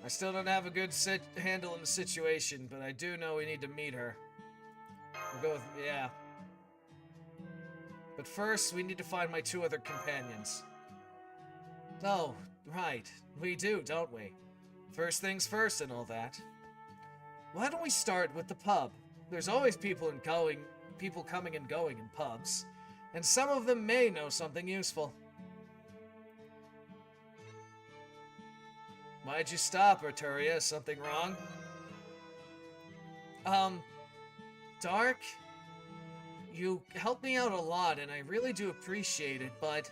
I still don't have a good handle on the situation, but I do know we need to meet her. We'll go with, yeah. But first, we need to find my two other companions. Oh, right. We do, don't we? First things first and all that. Why don't we start with the pub? There's always people coming and going in pubs, and some of them may know something useful. Why'd you stop, Arturia? Is something wrong? Dark? You helped me out a lot, and I really do appreciate it, but...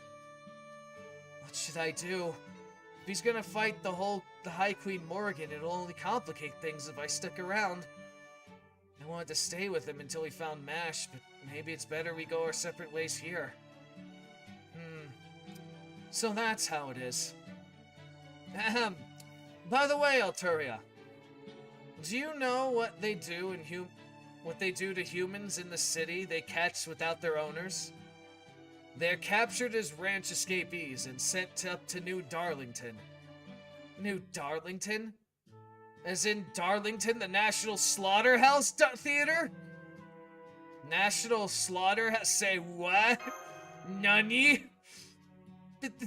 what should I do? If he's gonna fight the High Queen Morrigan, it'll only complicate things if I stick around. I wanted to stay with him until we found Mash, but maybe it's better we go our separate ways here. So that's how it is. Ahem. By the way, Alturia, do you know what they do to humans in the city they catch without their owners? They're captured as ranch escapees and sent up to New Darlington. New Darlington? As in Darlington, the National Slaughterhouse Theater? National Slaughterhouse? Say what? Nani?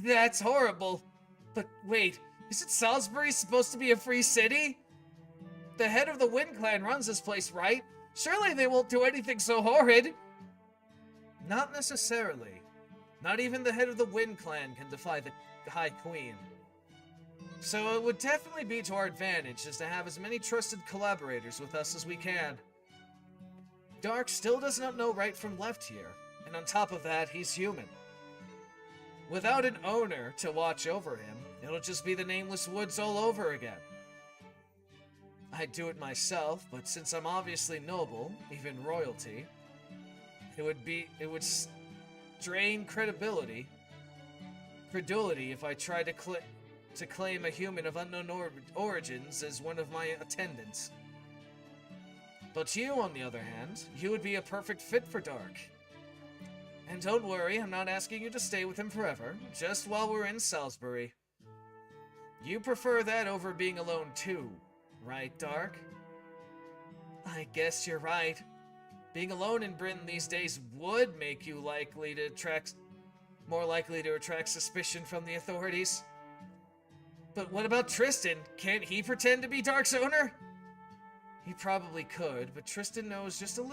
That's horrible. But wait, isn't Salisbury supposed to be a free city? The head of the Wind Clan runs this place, right? Surely they won't do anything so horrid. Not necessarily. Not even the head of the Wind Clan can defy the High Queen. So it would definitely be to our advantage just to have as many trusted collaborators with us as we can. Dark still does not know right from left here, and on top of that, he's human. Without an owner to watch over him, it'll just be the Nameless Woods all over again. I'd do it myself, but since I'm obviously noble, even royalty, it would strain credulity if I tried to claim a human of unknown origins as one of my attendants. But you, on the other hand, you would be a perfect fit for Dark. And don't worry, I'm not asking you to stay with him forever, just while we're in Salisbury. You prefer that over being alone too, right, Dark? I guess you're right. Being alone in Britain these days would make you more likely to attract suspicion from the authorities. But what about Tristan? Can't he pretend to be Dark's owner? He probably could, but Tristan knows just as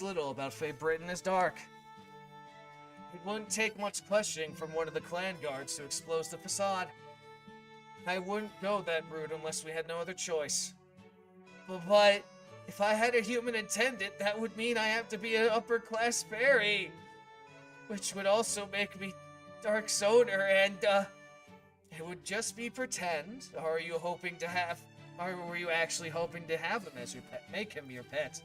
little about Fae Britain as Dark. It wouldn't take much questioning from one of the clan guards to expose the facade. I wouldn't go that route unless we had no other choice. But if I had a human attendant, that would mean I have to be an upper-class fairy. Which would also make me Dark's owner, and, it would just be pretend. Or were you actually hoping to have him as your pet? Make him your pet?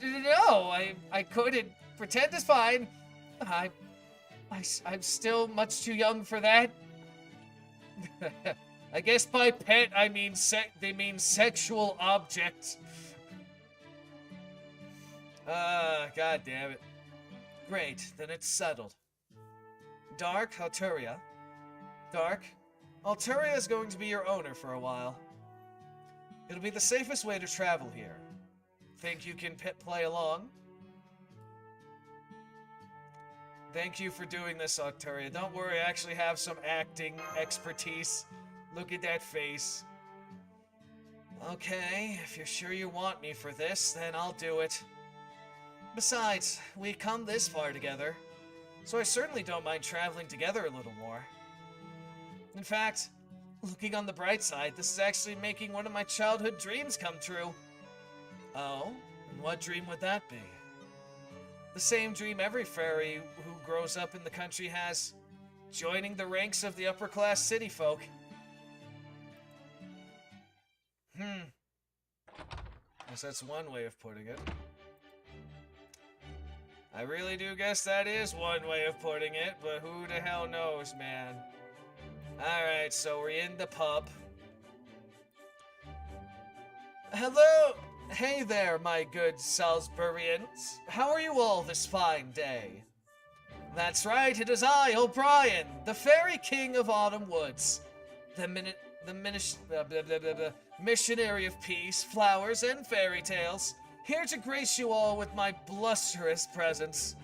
No, I couldn't. Pretend is fine. I'm still much too young for that. I guess by pet, they mean sexual object. God damn it. Great, then it's settled. Dark, Alturia. Dark, Alturia is going to be your owner for a while. It'll be the safest way to travel here. Think you can play along? Thank you for doing this, Alturia. Don't worry, I actually have some acting expertise. Look at that face. Okay, if you're sure you want me for this, then I'll do it. Besides, we come this far together, so I certainly don't mind traveling together a little more. In fact, looking on the bright side, this is actually making one of my childhood dreams come true. Oh, and what dream would that be? The same dream every fairy who grows up in the country has, joining the ranks of the upper-class city folk. Guess that's one way of putting it. I really do guess that is one way of putting it, but who the hell knows, man? Alright, so we're in the pub. Hello! Hey there, my good Salisburyans. How are you all this fine day? That's right, it is I, O'Brien, the Fairy King of Autumn Woods. The missionary of peace, flowers, and fairy tales. Here to grace you all with my blusterous presence.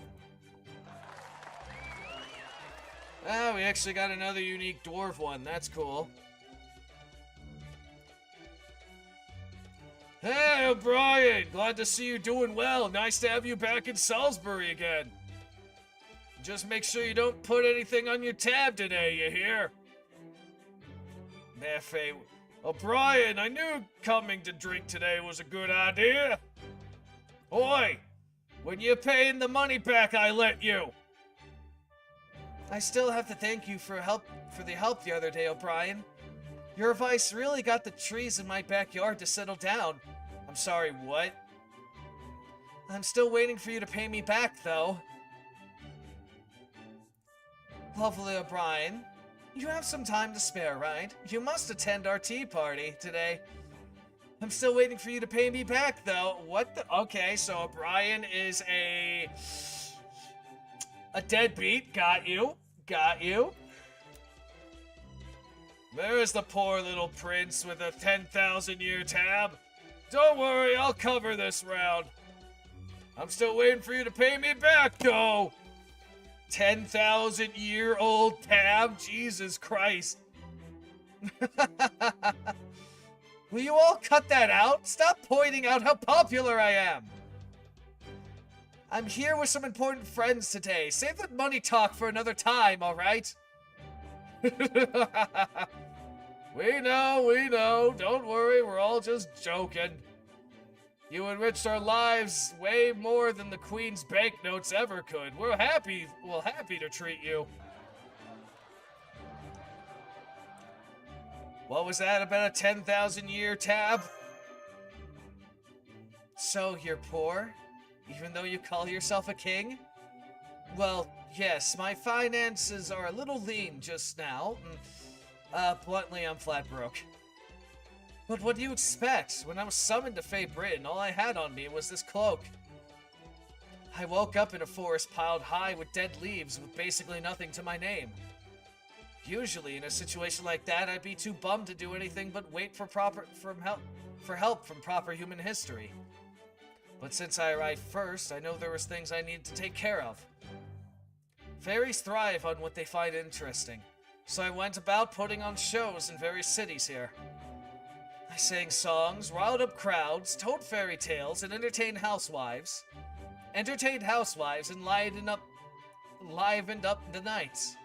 Oh, we actually got another unique dwarf one. That's cool. Hey, O'Brien! Glad to see you doing well. Nice to have you back in Salisbury again. Just make sure you don't put anything on your tab today, you hear? There, Faye. O'Brien, I knew coming to drink today was a good idea. Oi! When you're paying the money back I lent you. I still have to thank you for the help the other day, O'Brien. Your advice really got the trees in my backyard to settle down. I'm sorry, what? I'm still waiting for you to pay me back, though. Lovely O'Brien. You have some time to spare, right? You must attend our tea party today. I'm still waiting for you to pay me back, though. What the? Okay, so O'Brien is a deadbeat. Got you. Got you. There is the poor little prince with a 10,000-year tab. Don't worry, I'll cover this round. I'm still waiting for you to pay me back, though. 10,000-year-old tab? Jesus Christ. Will you all cut that out? Stop pointing out how popular I am. I'm here with some important friends today. Save that money talk for another time, alright? We know. Don't worry, we're all just joking. You enriched our lives way more than the Queen's banknotes ever could. We're happy to treat you. What was that about a 10,000-year tab? So you're poor, even though you call yourself a king? Well, yes, my finances are a little lean just now. Bluntly, I'm flat broke. But what do you expect? When I was summoned to Fey Britain, all I had on me was this cloak. I woke up in a forest piled high with dead leaves with basically nothing to my name. Usually, in a situation like that, I'd be too bummed to do anything but wait for help from proper human history. But since I arrived first, I know there was things I needed to take care of. Fairies thrive on what they find interesting, so I went about putting on shows in various cities here. I sang songs, riled up crowds, told fairy tales, and entertained housewives. And livened up the nights.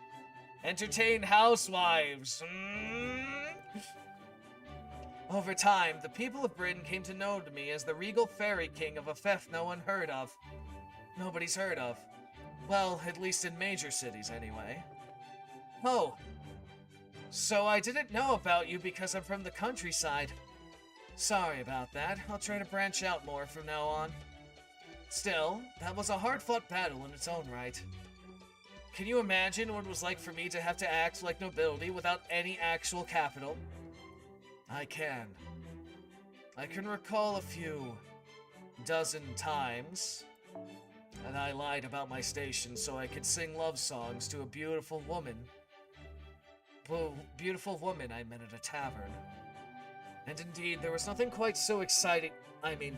Entertained housewives. Over time, the people of Britain came to know me as the regal fairy king of a theft nobody's heard of. Well, at least in major cities, anyway. Oh. So I didn't know about you because I'm from the countryside. Sorry about that. I'll try to branch out more from now on. Still, that was a hard-fought battle in its own right. Can you imagine what it was like for me to have to act like nobility without any actual capital? I can. I can recall a few dozen times that I lied about my station so I could sing love songs to a beautiful woman. Beautiful woman I met at a tavern. And indeed, there was nothing quite so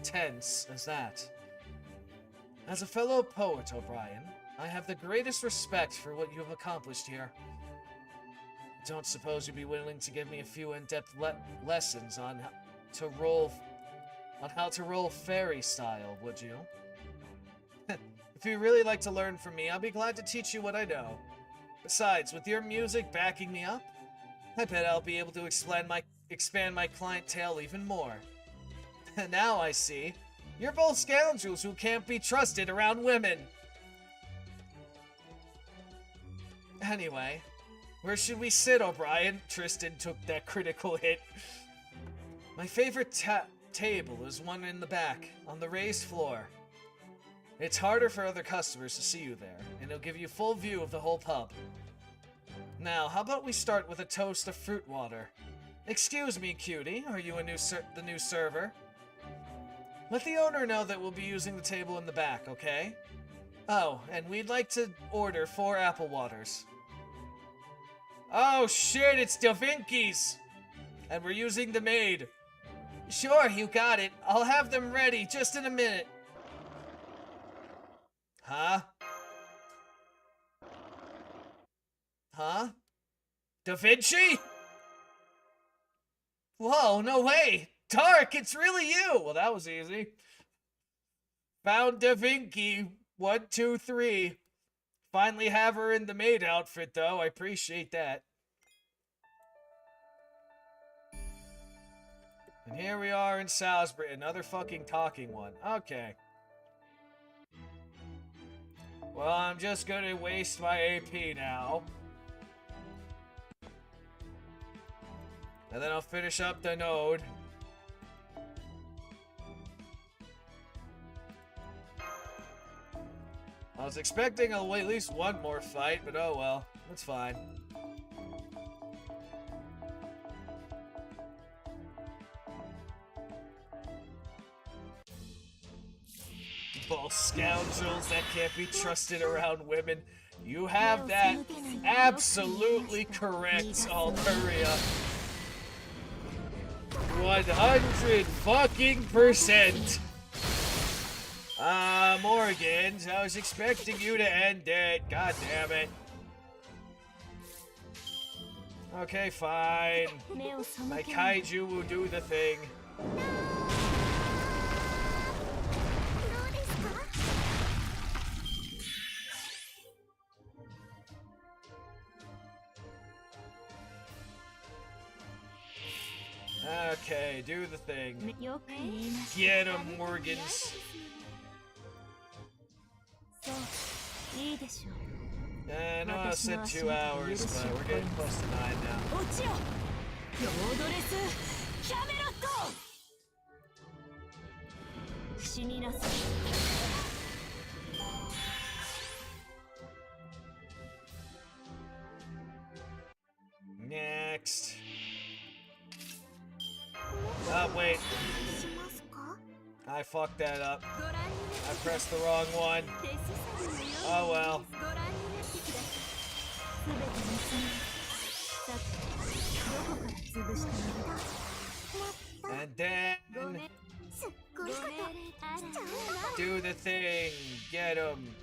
tense as that. As a fellow poet, O'Brien, I have the greatest respect for what you have accomplished here. I don't suppose you'd be willing to give me a few in-depth lessons on how to roll fairy style, would you? If you'd really like to learn from me, I'll be glad to teach you what I know. Besides, with your music backing me up, I bet I'll be able to expand my clientele even more. Now I see. You're both scoundrels who can't be trusted around women. Anyway, where should we sit, O'Brien? Tristan took that critical hit. My favorite table is one in the back, on the raised floor. It's harder for other customers to see you there, and it'll give you full view of the whole pub. Now, how about we start with a toast of fruit water? Excuse me, cutie, are you the new server? Let the owner know that we'll be using the table in the back, okay? Oh, and we'd like to order 4 apple waters. Oh shit, it's Da Vinci's! And we're using the maid. Sure, you got it. I'll have them ready just in a minute. Huh? Huh? Da Vinci? Whoa, no way! Dark, it's really you! Well, that was easy. Found Da Vinci. 1, 2, 3. Finally have her in the maid outfit, though. I appreciate that. And here we are in Salisbury, another fucking talking one. Okay. Well, I'm just gonna waste my AP now. And then I'll finish up the node. I was expecting at least one more fight, but oh well. That's fine. Both scoundrels that can't be trusted around women. You have that absolutely correct, Altaria. 100 fucking %. Morgans, I was expecting you to end it. God damn it. Okay, fine. My kaiju will do the thing. Okay, do the thing. Get him, Morgans. I know I said 2 hours, but we're getting close to 9 now. Next. Oh, wait. I fucked that up. I pressed the wrong one. Oh well. And then do the thing. Get him.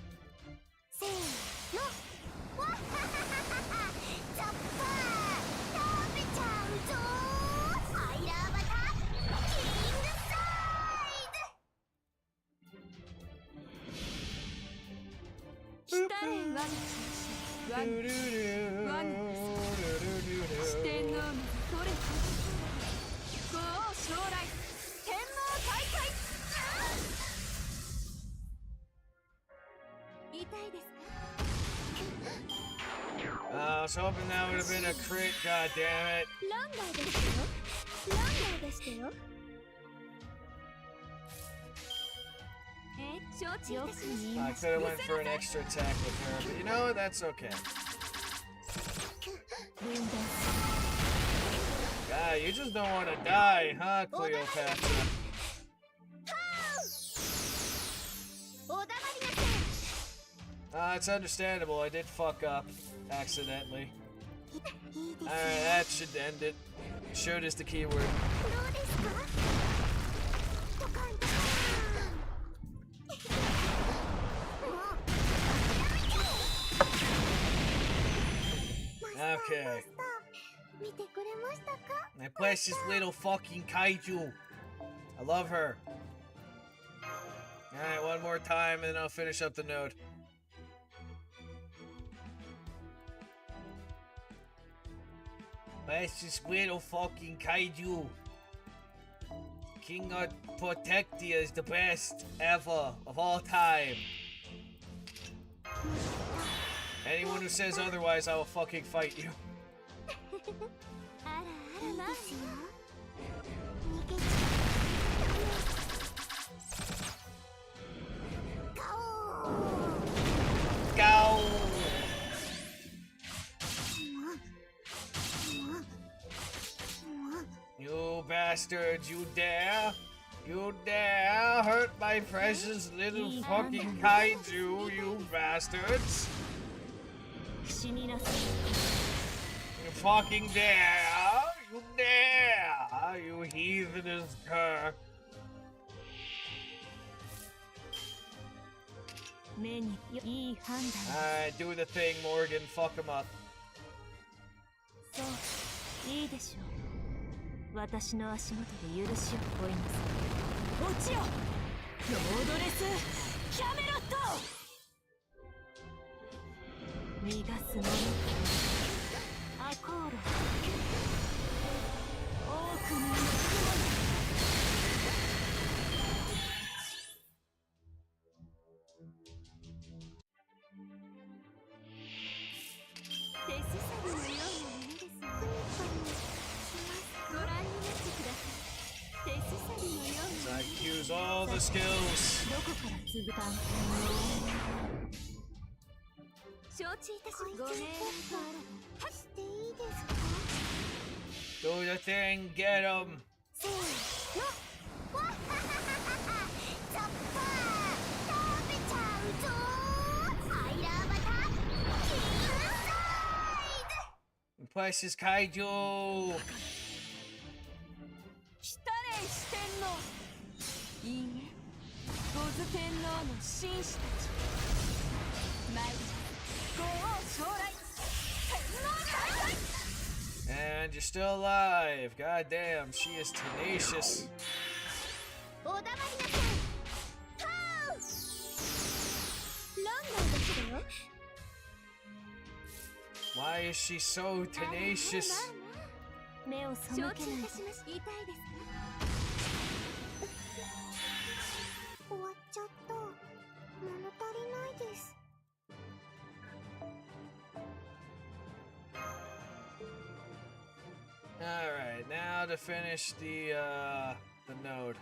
I was hoping that would have been a crit, god damn it. I could have went for an extra attack with her, but you know what? That's okay. God, you just don't want to die, huh, Cleopatra? It's understandable. I did fuck up accidentally. Alright, that should end it. Should is the keyword. Okay. My precious little fucking kaiju. I love her. Alright, one more time and then I'll finish up the node. Precious little fucking kaiju. King of Protectia is the best ever of all time. Anyone who says otherwise, I will fucking fight you. Go! You bastards, you dare? You dare hurt my precious little fucking kaiju, you bastards? You fucking dare! You dare! You heathenous cur! Alright, do the thing, Morgan. Fuck him up. 私の足元で許しを乞いなさい。落ちよ、ロードレスキャメロット。逃がす者アコール。多くの雲。Use all the skills. どこから続かん承知いたしご命令があらばしていいですか Do the thing, get him. せーのわっははははザッパー食べちゃうぞファイラーバタキルサイ Replace his kaiju. 来たれ四天王いいねゴズ天皇の紳士たち参るご王将来天皇大会 And you're still alive. God damn, she is tenacious. おだまりなさいはうランナーだけだよ Why is she so tenacious? 目を背けないと痛いですか終わっちゃった物足りないです Alright, now to finish the node.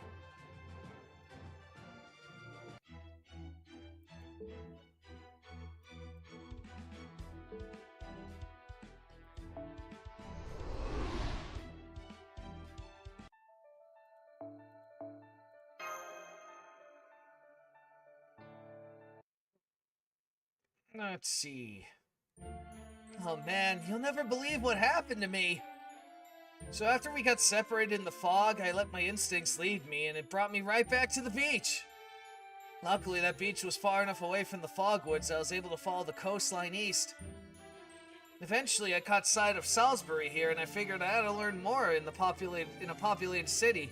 Let's see. Oh man, you'll never believe what happened to me. So after we got separated in the fog, I let my instincts lead me, and it brought me right back to the beach. Luckily, that beach was far enough away from the fogwoods I was able to follow the coastline east. Eventually, I caught sight of Salisbury here, and I figured I had to learn more in a populated city.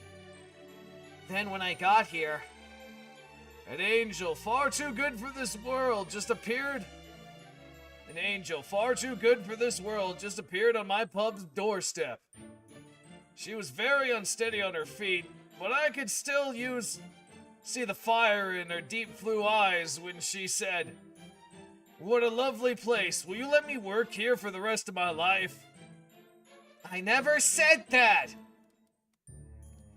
Then when I got here, an angel far too good for this world just appeared. An angel far too good for this world just appeared on my pub's doorstep. She was very unsteady on her feet, but I could still see the fire in her deep blue eyes when she said, "What a lovely place. Will you let me work here for the rest of my life?" I never said that!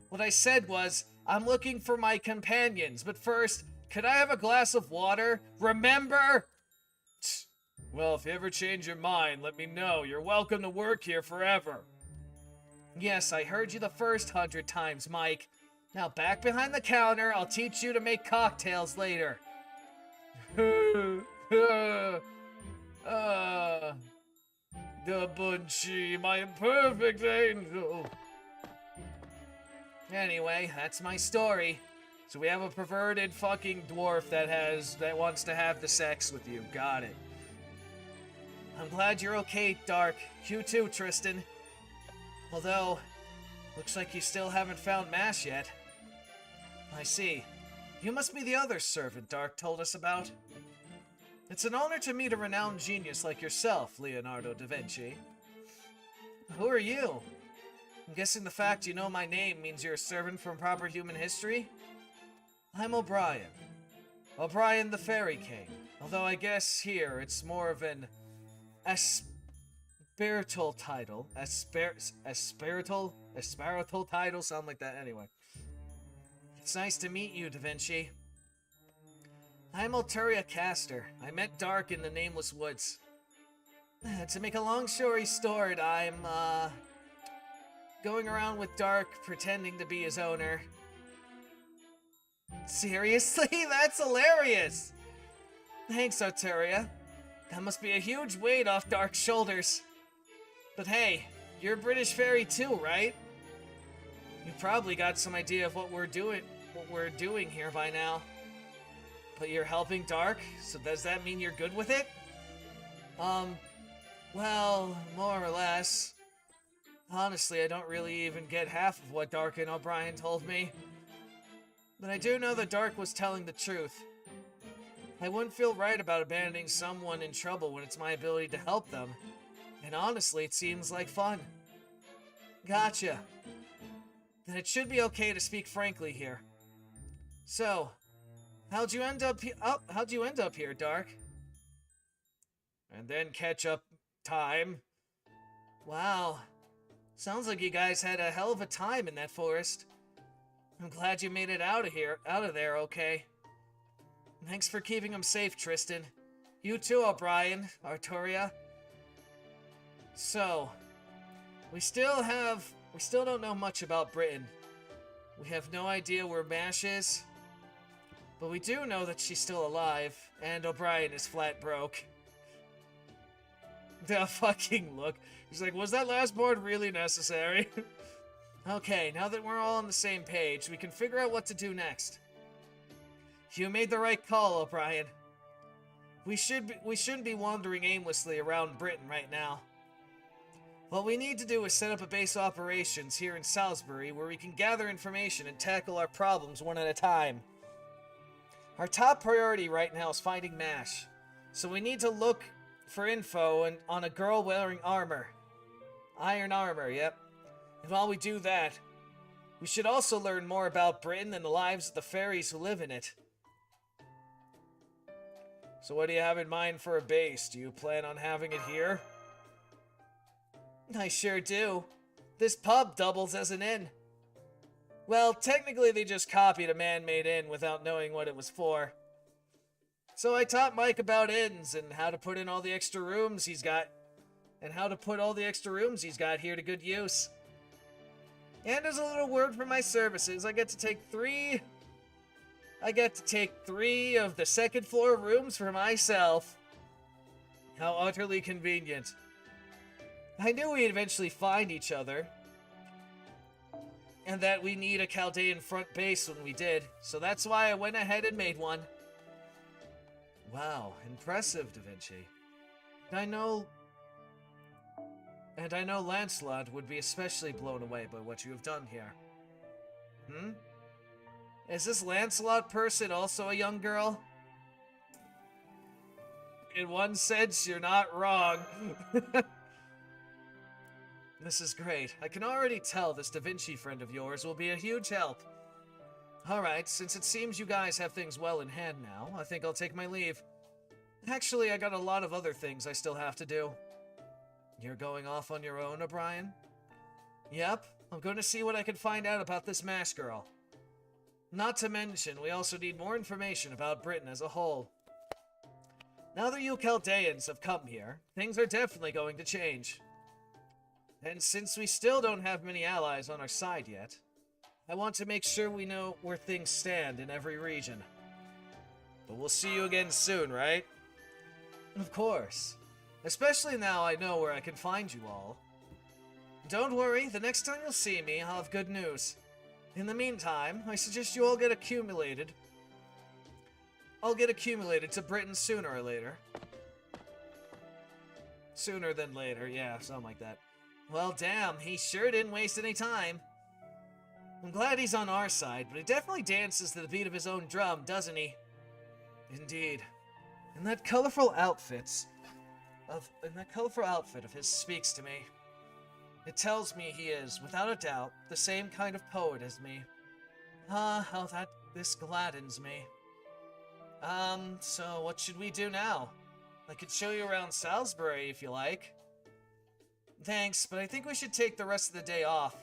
What I said was, I'm looking for my companions, but first, could I have a glass of water? Remember? Well, if you ever change your mind, let me know. You're welcome to work here forever. Yes, I heard you the first 100 times, Mike. Now back behind the counter, I'll teach you to make cocktails later. The Bunchi, my perfect angel. Anyway, that's my story. So we have a perverted fucking dwarf that wants to have the sex with you. Got it. I'm glad you're okay, Dark. You too, Tristan. Although, looks like you still haven't found Mash yet. I see. You must be the other servant Dark told us about. It's an honor to meet a renowned genius like yourself, Leonardo da Vinci. Who are you? I'm guessing the fact you know my name means you're a servant from proper human history? I'm O'Brien. O'Brien the Fairy King. Although I guess here it's more of an spiritual title. Spiritual title? Something like that. Anyway. It's nice to meet you, Da Vinci. I'm Alteria Castor. I met Dark in the Nameless Woods. To make a long story short, I'm, going around with Dark pretending to be his owner. Seriously? That's hilarious! Thanks, Alteria. That must be a huge weight off Dark's shoulders. But hey, you're a British fairy too, right? You probably got some idea of what we're doing here by now. But you're helping Dark, so does that mean you're good with it? Well, more or less. Honestly, I don't really even get half of what Dark and O'Brien told me. But I do know that Dark was telling the truth. I wouldn't feel right about abandoning someone in trouble when it's my ability to help them. And honestly, it seems like fun. Gotcha. Then it should be okay to speak frankly here. So, how'd you end up here, Dark? And then catch up time. Wow. Sounds like you guys had a hell of a time in that forest. I'm glad you made it out of there, okay. Thanks for keeping him safe, Tristan. You too, O'Brien, Arturia. So, we still don't know much about Britain. We have no idea where Mash is, but we do know that she's still alive, and O'Brien is flat broke. The fucking look. He's like, was that last board really necessary? Okay, now that we're all on the same page, we can figure out what to do next. You made the right call, O'Brien. We shouldn't be wandering aimlessly around Britain right now. What we need to do is set up a base of operations here in Salisbury where we can gather information and tackle our problems one at a time. Our top priority right now is finding Mash, so we need to look for info on a girl wearing armor. Iron armor, yep. And while we do that, we should also learn more about Britain and the lives of the fairies who live in it. So what do you have in mind for a base? Do you plan on having it here? I sure do. This pub doubles as an inn. Well, technically they just copied a man-made inn without knowing what it was for. So I taught Mike about inns and how to put in all the extra rooms he's got. And how to put all the extra rooms he's got here to good use. And as a little word for my services, I get to take three of the second floor rooms for myself. How utterly convenient. I knew we'd eventually find each other. And that we need a Chaldean front base when we did. So that's why I went ahead and made one. Wow, impressive, Da Vinci. I know Lancelot would be especially blown away by what you have done here. Is this Lancelot person also a young girl? In one sense, you're not wrong. This is great. I can already tell this Da Vinci friend of yours will be a huge help. Alright, since it seems you guys have things well in hand now, I think I'll take my leave. Actually, I got a lot of other things I still have to do. You're going off on your own, O'Brien? Yep, I'm going to see what I can find out about this Mash girl. Not to mention, we also need more information about Britain as a whole. Now that you Chaldeans have come here, things are definitely going to change. And since we still don't have many allies on our side yet, I want to make sure we know where things stand in every region. But we'll see you again soon, right? Of course. Especially now I know where I can find you all. Don't worry, the next time you'll see me, I'll have good news. In the meantime, I suggest you all get accumulated. I'll get accumulated to Britain sooner or later. Sooner than later, yeah, something like that. Well, damn, he sure didn't waste any time. I'm glad he's on our side, but he definitely dances to the beat of his own drum, doesn't he? Indeed. And that colorful outfit of his speaks to me. It tells me he is, without a doubt, the same kind of poet as me. Ah, how this gladdens me. So what should we do now? I could show you around Salisbury if you like. Thanks, but I think we should take the rest of the day off.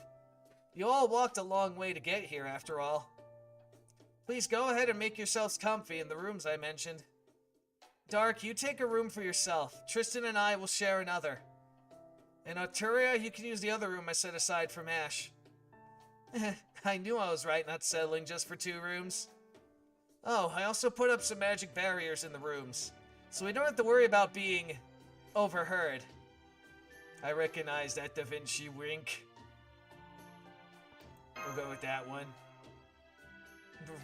You all walked a long way to get here, after all. Please go ahead and make yourselves comfy in the rooms I mentioned. Dark, you take a room for yourself. Tristan and I will share another. And Arturia, you can use the other room I set aside for Mash. I knew I was right not settling just for 2 rooms. Oh, I also put up some magic barriers in the rooms, so we don't have to worry about being overheard. I recognize that Da Vinci wink. We'll go with that one.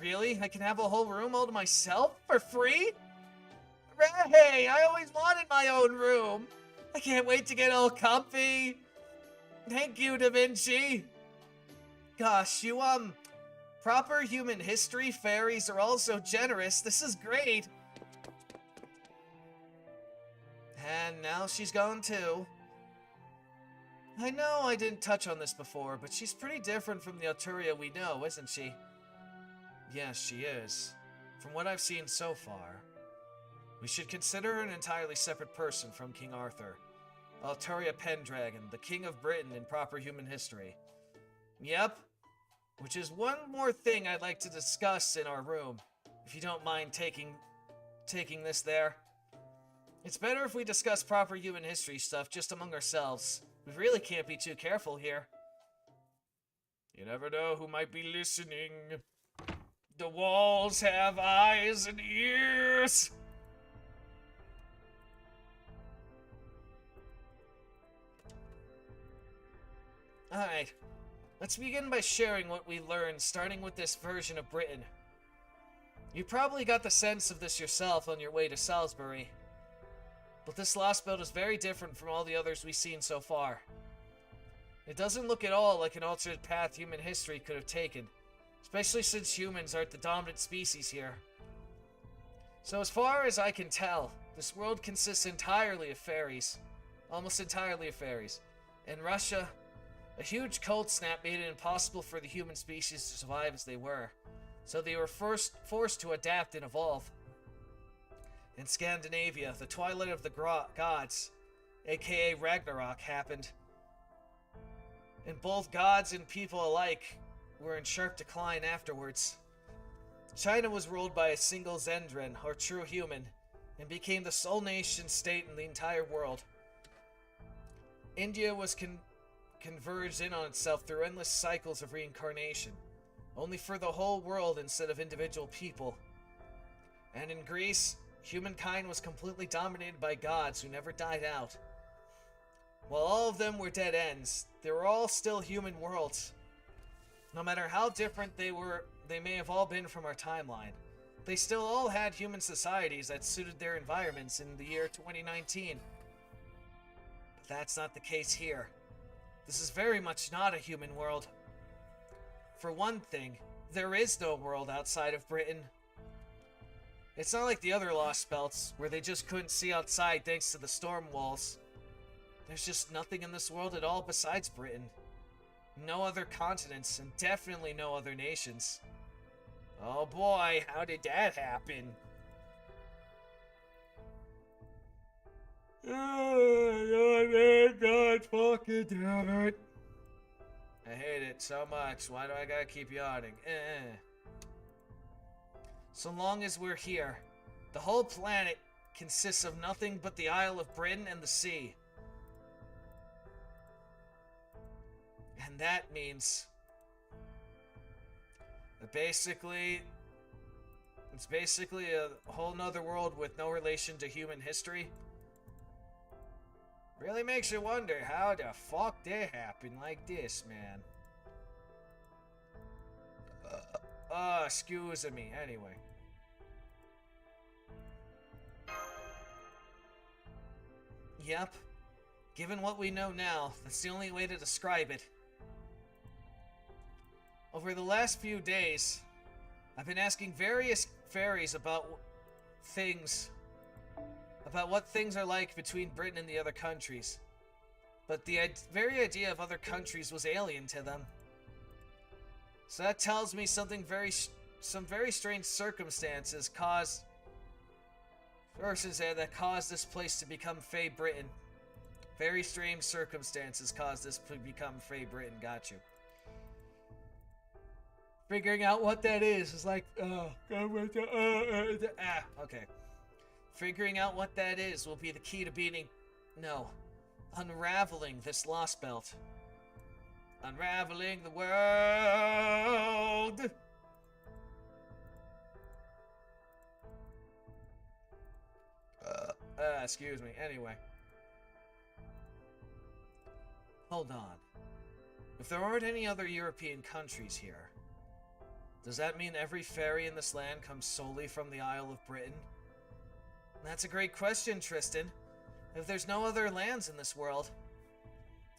Really? I can have a whole room all to myself for free? Hey, I always wanted my own room. I can't wait to get all comfy. Thank you, Da Vinci. Gosh, you, proper human history fairies are all so generous. This is great. And now she's gone too. I know I didn't touch on this before, but she's pretty different from the Arturia we know, isn't she? Yes, she is. From what I've seen so far. We should consider her an entirely separate person from King Arthur. Arturia Pendragon, the King of Britain in proper human history. Yep. Which is one more thing I'd like to discuss in our room, if you don't mind taking this there. It's better if we discuss proper human history stuff just among ourselves. We really can't be too careful here. You never know who might be listening. The walls have eyes and ears. Alright, let's begin by sharing what we learned, starting with this version of Britain. You probably got the sense of this yourself on your way to Salisbury. But this lost belt is very different from all the others we've seen so far. It doesn't look at all like an alternate path human history could have taken, especially since humans aren't the dominant species here. So as far as I can tell, this world consists entirely of fairies. Almost entirely of fairies. In Russia, a huge cold snap made it impossible for the human species to survive as they were, so they were forced to adapt and evolve. In Scandinavia, the twilight of the gods, aka Ragnarok, happened, and both gods and people alike were in sharp decline afterwards. China was ruled by a single Zendrin, or true human, and became the sole nation state in the entire world. India was converged in on itself through endless cycles of reincarnation, only for the whole world instead of individual people. And in Greece, humankind was completely dominated by gods who never died out. While all of them were dead ends, they were all still human worlds. No matter how different they may have all been from our timeline, they still all had human societies that suited their environments in the year 2019. But that's not the case here. This is very much not a human world. For one thing, there is no world outside of Britain. It's not like the other Lost Belts, where they just couldn't see outside thanks to the storm walls. There's just nothing in this world at all besides Britain. No other continents, and definitely no other nations. Oh boy, how did that happen? Oh, God fucking damn it. I hate it so much. Why do I gotta keep yawning? So long as we're here, the whole planet consists of nothing but the Isle of Britain and the sea. And that means that it's basically a whole nother world with no relation to human history. Really makes you wonder how the fuck that happened like this, man. Excuse me, anyway. Yep. Given what we know now, that's the only way to describe it. Over the last few days, I've been asking various fairies about what things are like between Britain and the other countries. But the very idea of other countries was alien to them. So that tells me some very strange circumstances caused this place to become Fey Britain. Very strange circumstances caused this to become Fey Britain. Got you. Figuring out what that is like, okay. Figuring out what that is will be the key to unraveling this Lost Belt. Unraveling the world! Excuse me. Anyway. Hold on. If there aren't any other European countries here, does that mean every fairy in this land comes solely from the Isle of Britain? That's a great question, Tristan. If there's no other lands in this world,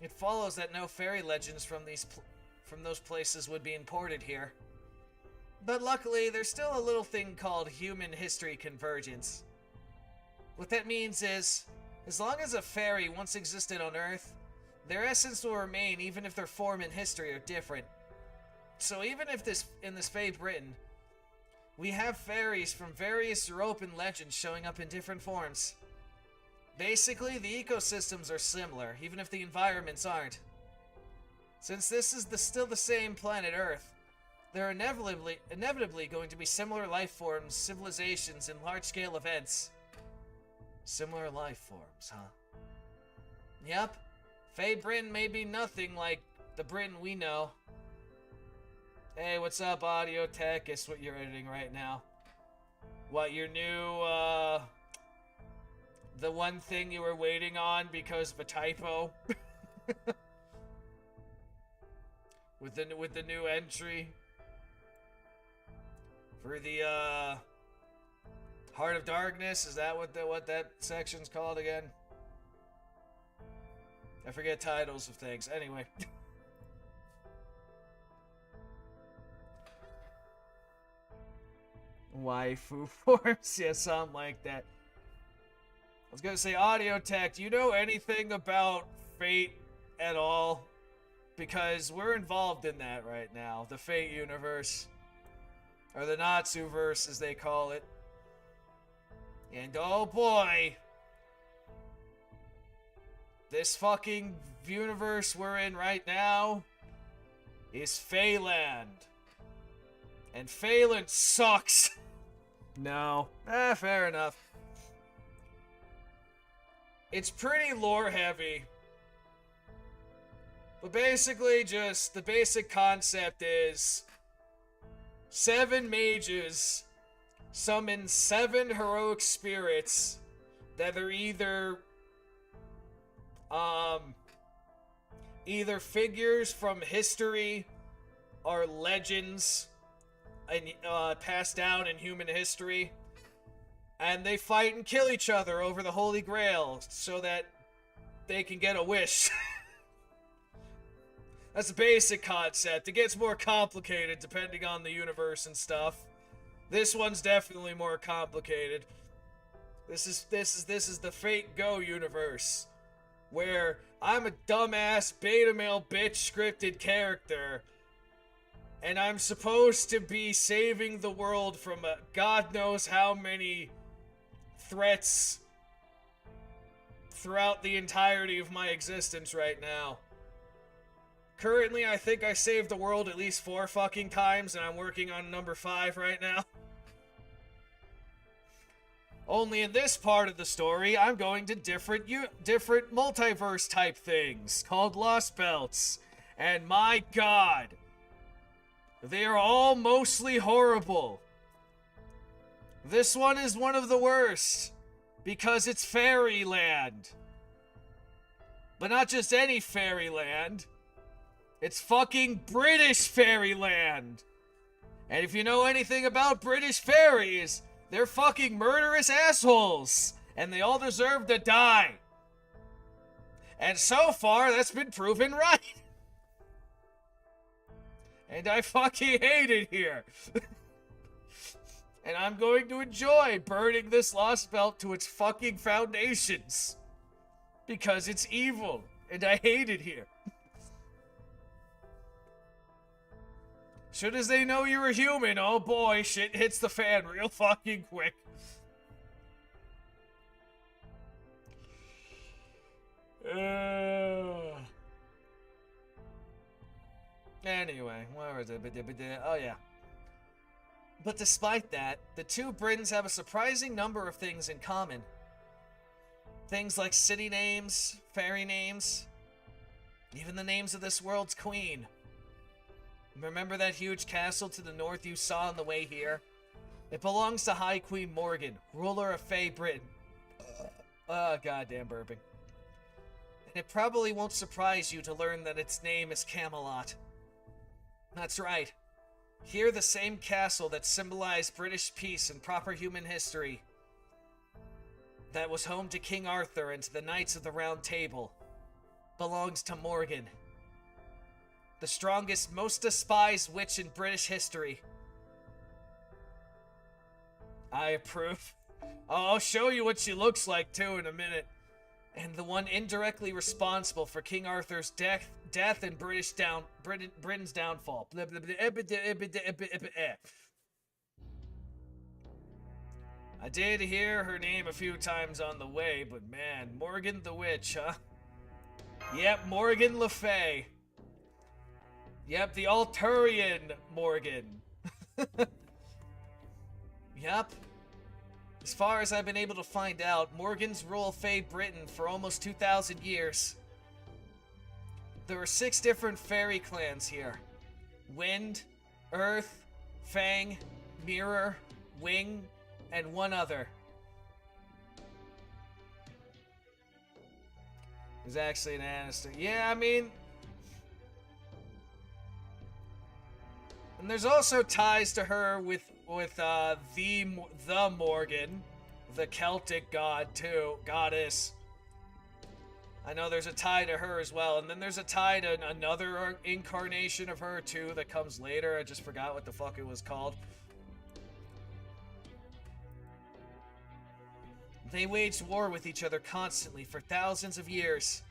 it follows that no fairy legends from those places would be imported here. But luckily, there's still a little thing called human history convergence. What that means is, as long as a fairy once existed on Earth, their essence will remain even if their form and history are different. So even if in this Fey Britain, we have fairies from various European legends showing up in different forms. Basically, the ecosystems are similar, even if the environments aren't. Since this is still the same planet Earth, there are inevitably going to be similar life forms, civilizations, and large-scale events. Similar life forms, huh? Yep. Fae Britain may be nothing like the Britain we know. Hey, what's up, Audio Tech? Guess what you're editing right now? What, your new, the one thing you were waiting on because of a typo? with the new entry? For the, Heart of Darkness? Is that what that section's called again? I forget titles of things. Anyway. Waifu forms? Yeah, something like that. I was gonna say, Audio Tech, do you know anything about Fate at all? Because we're involved in that right now. The Fate universe. Or the Natsuverse, as they call it. And oh boy, this fucking universe we're in right now is Phaeland. And Phaeland sucks. No. Fair enough. It's pretty lore heavy. But basically just the basic concept is 7 mages summon 7 heroic spirits that are either figures from history or legends and passed down in human history, and they fight and kill each other over the Holy Grail so that they can get a wish. That's the basic concept. It gets more complicated depending on the universe and stuff. This one's definitely more complicated. This is the Fate Go universe, where I'm a dumbass beta male bitch scripted character, and I'm supposed to be saving the world from God knows how many threats throughout the entirety of my existence right now. Currently, I think I saved the world at least 4 fucking times, and I'm working on number 5 right now. Only in this part of the story, I'm going to different multiverse type things called Lost Belts. And my god, they are all mostly horrible. This one is one of the worst, because it's fairyland. But not just any fairyland. It's fucking British fairyland. And if you know anything about British fairies, they're fucking murderous assholes. And they all deserve to die. And so far, that's been proven right. And I fucking hate it here. And I'm going to enjoy burning this Lost Belt to its fucking foundations. Because it's evil. And I hate it here. Soon as they know you're a human, oh boy, shit hits the fan real fucking quick. Anyway, where was it? Oh yeah. But despite that, the two Britons have a surprising number of things in common. Things like city names, fairy names, even the names of this world's queen. Remember that huge castle to the north you saw on the way here? It belongs to High Queen Morgan, ruler of Fae Britain. Goddamn burping. And it probably won't surprise you to learn that its name is Camelot. That's right. Here, the same castle that symbolized British peace and proper human history, that was home to King Arthur and to the Knights of the Round Table, belongs to Morgan. The strongest, most despised witch in British history. I approve. I'll show you what she looks like, too, in a minute. And the one indirectly responsible for King Arthur's death and Britain's downfall. I did hear her name a few times on the way, but man, Morgan the Witch, huh? Yep, Morgan Le Fay. Yep, the Alturian Morgan. Yep. As far as I've been able to find out, Morgans rule Fey Britain for almost 2,000 years. There are 6 different fairy clans here. Wind, Earth, Fang, Mirror, Wing, and one other. There's actually an Lannister. Yeah, I mean... And there's also ties to her with the Morgan, the Celtic god too, goddess. I know there's a tie to her as well, and then there's a tie to another incarnation of her too that comes later. I just forgot what the fuck it was called. They waged war with each other constantly for thousands of years,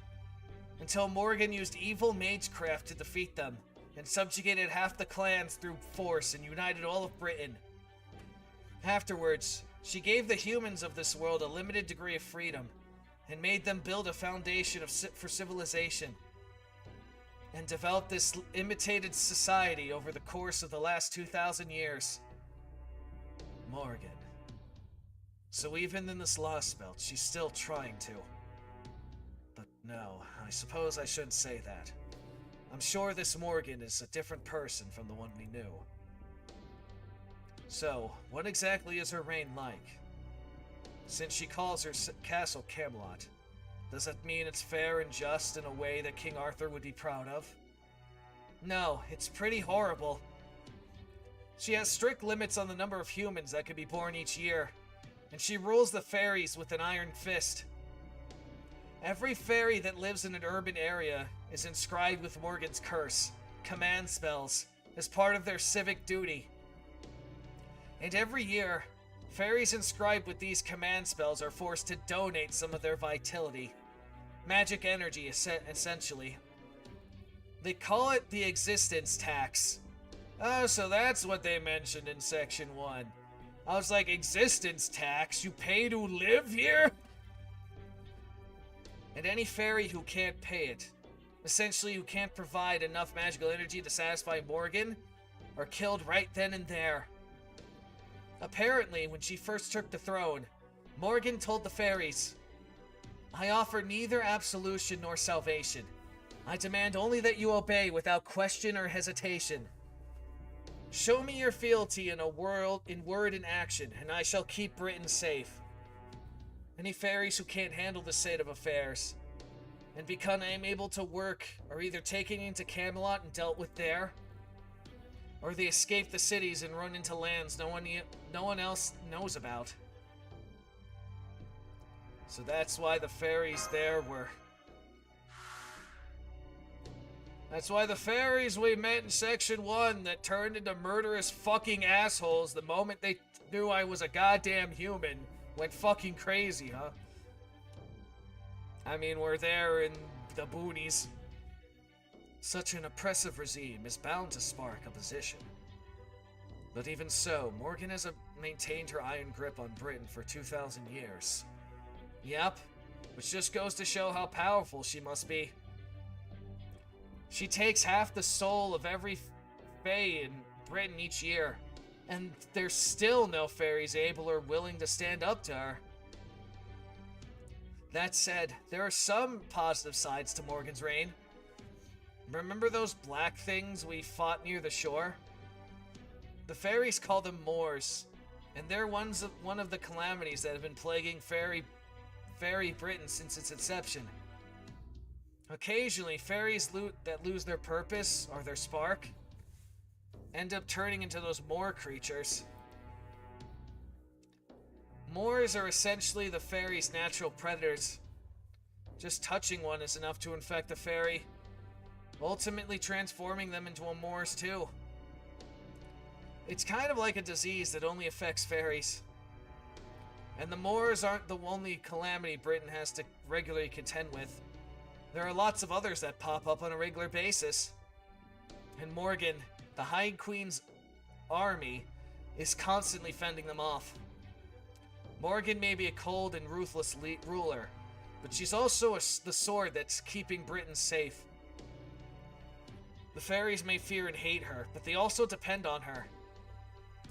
until Morgan used evil magecraft to defeat them, and subjugated half the clans through force and united all of Britain. Afterwards, she gave the humans of this world a limited degree of freedom, and made them build a foundation for civilization, and developed this imitated society over the course of the last 2,000 years. Morgan. So even in this lost belt, she's still trying to. But no, I suppose I shouldn't say that. I'm sure this Morgan is a different person from the one we knew. So, what exactly is her reign like? Since she calls her castle Camelot, does that mean it's fair and just in a way that King Arthur would be proud of? No, it's pretty horrible. She has strict limits on the number of humans that can be born each year, and she rules the fairies with an iron fist. Every fairy that lives in an urban area is inscribed with Morgan's curse, command spells, as part of their civic duty. And every year, fairies inscribed with these command spells are forced to donate some of their vitality. Magic energy, essentially. They call it the existence tax. Oh, so that's what they mentioned in Section 1. I was like, existence tax? You pay to live here? And any fairy who can't pay it, essentially who can't provide enough magical energy to satisfy Morgan, are killed right then and there. Apparently, when she first took the throne, Morgan told the fairies, "I offer neither absolution nor salvation. I demand only that you obey without question or hesitation. Show me your fealty in word and action, and I shall keep Britain safe. Any fairies who can't handle the state of affairs and become unable to work are either taken into Camelot and dealt with there, or they escape the cities and run into lands no one else knows about." So that's why the fairies there were... That's why the fairies we met in Section 1 that turned into murderous fucking assholes the moment they knew I was a goddamn human went fucking crazy, huh? I mean, we're there in the boonies. Such an oppressive regime is bound to spark opposition. But even so, Morgan has maintained her iron grip on Britain for 2,000 years. Yep, which just goes to show how powerful she must be. She takes half the soul of every fae in Britain each year, and there's still no fairies able or willing to stand up to her. That said, there are some positive sides to Morgan's reign. Remember those black things we fought near the shore? The fairies call them Moors, and they're one of the calamities that have been plaguing fairy Britain since its inception. Occasionally, fairies that lose their purpose or their spark end up turning into those Moor creatures. Moors are essentially the fairies' natural predators. Just touching one is enough to infect a fairy, ultimately transforming them into a Moors too. It's kind of like a disease that only affects fairies. And the Moors aren't the only calamity Britain has to regularly contend with. There are lots of others that pop up on a regular basis. And Morgan, the High Queen's army, is constantly fending them off. Morgan may be a cold and ruthless ruler, but she's also the sword that's keeping Britain safe. The fairies may fear and hate her, but they also depend on her.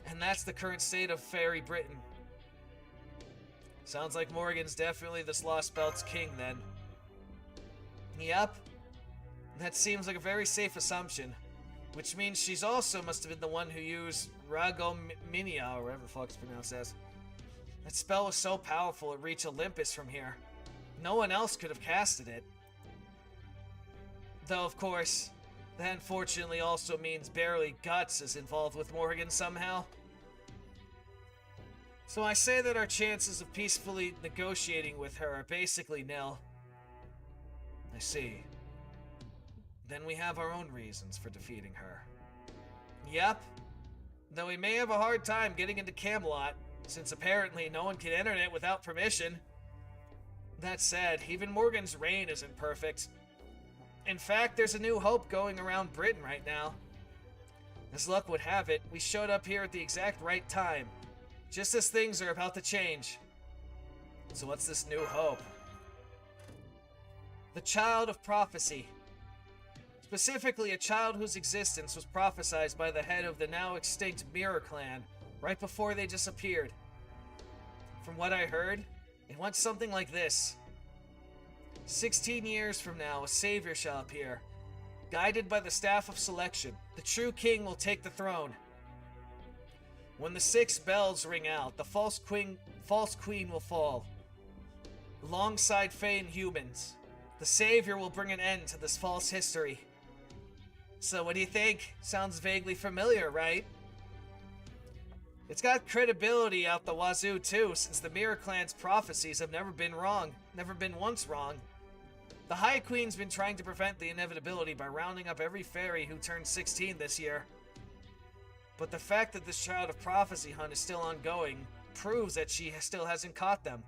And that's the current state of Fairy Britain. Sounds like Morgan's definitely this Lost Belt's king, then. Yep. That seems like a very safe assumption. Which means she's also must have been the one who used Ragominia, or whatever the fuck it's pronounced as. That spell was so powerful it reached Olympus from here. No one else could have casted it. Though, of course, that unfortunately also means barely Guts is involved with Morgan somehow. So I say that our chances of peacefully negotiating with her are basically nil. I see. Then we have our own reasons for defeating her. Yep. Though we may have a hard time getting into Camelot, since apparently no one can enter it without permission. That said, even Morgan's reign isn't perfect. In fact, there's a new hope going around Britain right now. As luck would have it, we showed up here at the exact right time, just as things are about to change. So what's this new hope? The Child of Prophecy. Specifically, a child whose existence was prophesied by the head of the now extinct Mirror Clan, right before they disappeared. From what I heard, it went something like this. 16 years from now, a savior shall appear. Guided by the staff of selection, the true king will take the throne. When the 6 bells ring out, the false queen will fall. Alongside Fae and humans, the savior will bring an end to this false history. So what do you think? Sounds vaguely familiar, right? It's got credibility out the wazoo too, since the Mirror Clan's prophecies have never been wrong. Never been once wrong. The High Queen's been trying to prevent the inevitability by rounding up every fairy who turned 16 this year. But the fact that this Child of Prophecy hunt is still ongoing proves that she still hasn't caught them.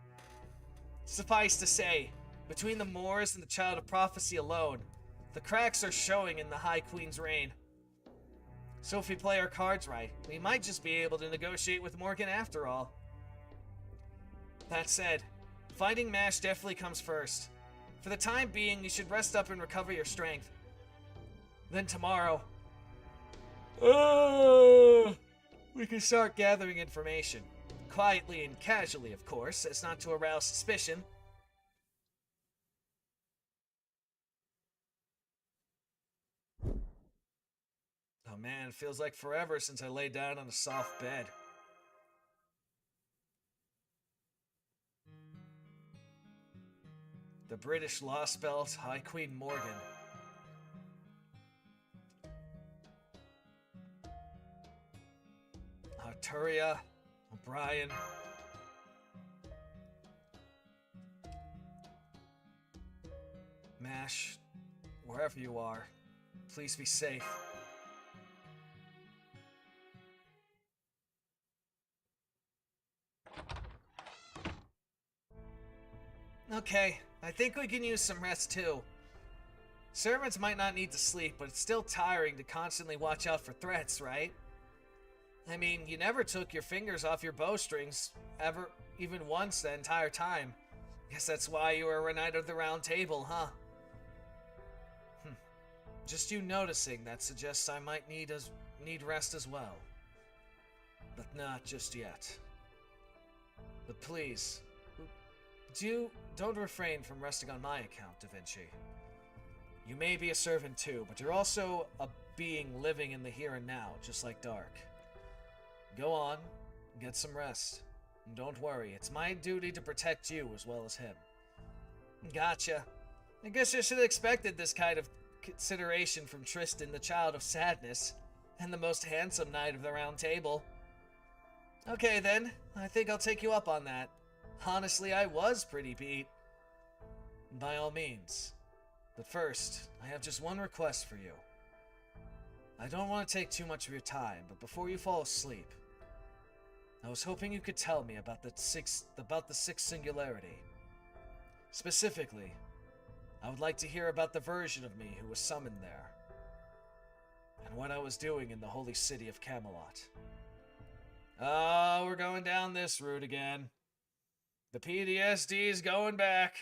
Suffice to say, between the Moors and the Child of Prophecy alone, the cracks are showing in the High Queen's reign. So if we play our cards right, we might just be able to negotiate with Morgan after all. That said, finding Mash definitely comes first. For the time being, you should rest up and recover your strength. Then tomorrow, we can start gathering information. Quietly and casually, of course, as not to arouse suspicion. Oh man, it feels like forever since I lay down on a soft bed. The British Lost Belt, High Queen Morgan. Arturia, O'Brien. Mash, wherever you are, please be safe. Okay, I think we can use some rest too. Servants might not need to sleep, but it's still tiring to constantly watch out for threats, right? I mean, you never took your fingers off your bowstrings, ever, even once the entire time. Guess that's why you were a Knight of the Round Table, huh? Just you noticing that suggests I might need rest as well. But not just yet. But please, don't refrain from resting on my account, Da Vinci. You may be a servant too, but you're also a being living in the here and now, just like Dark. Go on, get some rest. And don't worry, it's my duty to protect you as well as him. Gotcha. I guess I should have expected this kind of consideration from Tristan, the Child of Sadness, and the most handsome Knight of the Round Table. Okay then, I think I'll take you up on that. Honestly, I was pretty beat. By all means. But first, I have just one request for you. I don't want to take too much of your time, but before you fall asleep, I was hoping you could tell me about the sixth singularity. Specifically, I would like to hear about the version of me who was summoned there, and what I was doing in the holy city of Camelot. Oh, we're going down this route again. The PTSD's going back.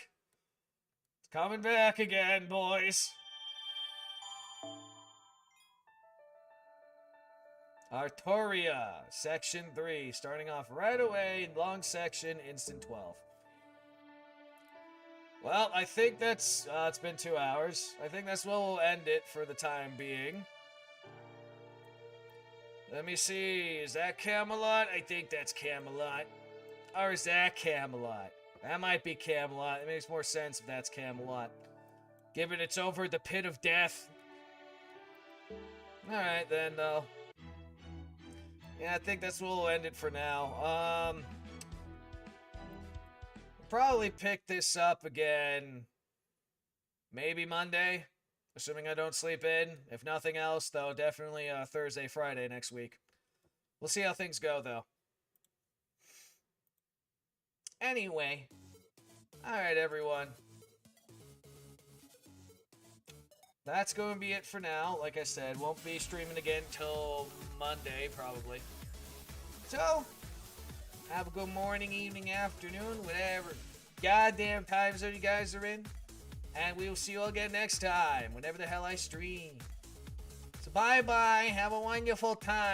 It's coming back again, boys. Artoria, Section 3, starting off right away, long section, instant 12. Well, I think that's, it's been 2 hours. I think that's where we'll end it for the time being. Let me see, is that Camelot? I think that's Camelot. Or is that Camelot? That might be Camelot. It makes more sense if that's Camelot. Given it's over the pit of death. Alright then, though. Yeah, I think that's where we'll end it for now. Probably pick this up again maybe Monday, assuming I don't sleep in. If nothing else, though, definitely Thursday, Friday next week. We'll see how things go, though. Anyway, alright, everyone. That's going to be it for now. Like I said, won't be streaming again till Monday, probably. So, have a good morning, evening, afternoon, whatever goddamn time zone you guys are in. And we will see you all again next time, whenever the hell I stream. So bye-bye, have a wonderful time.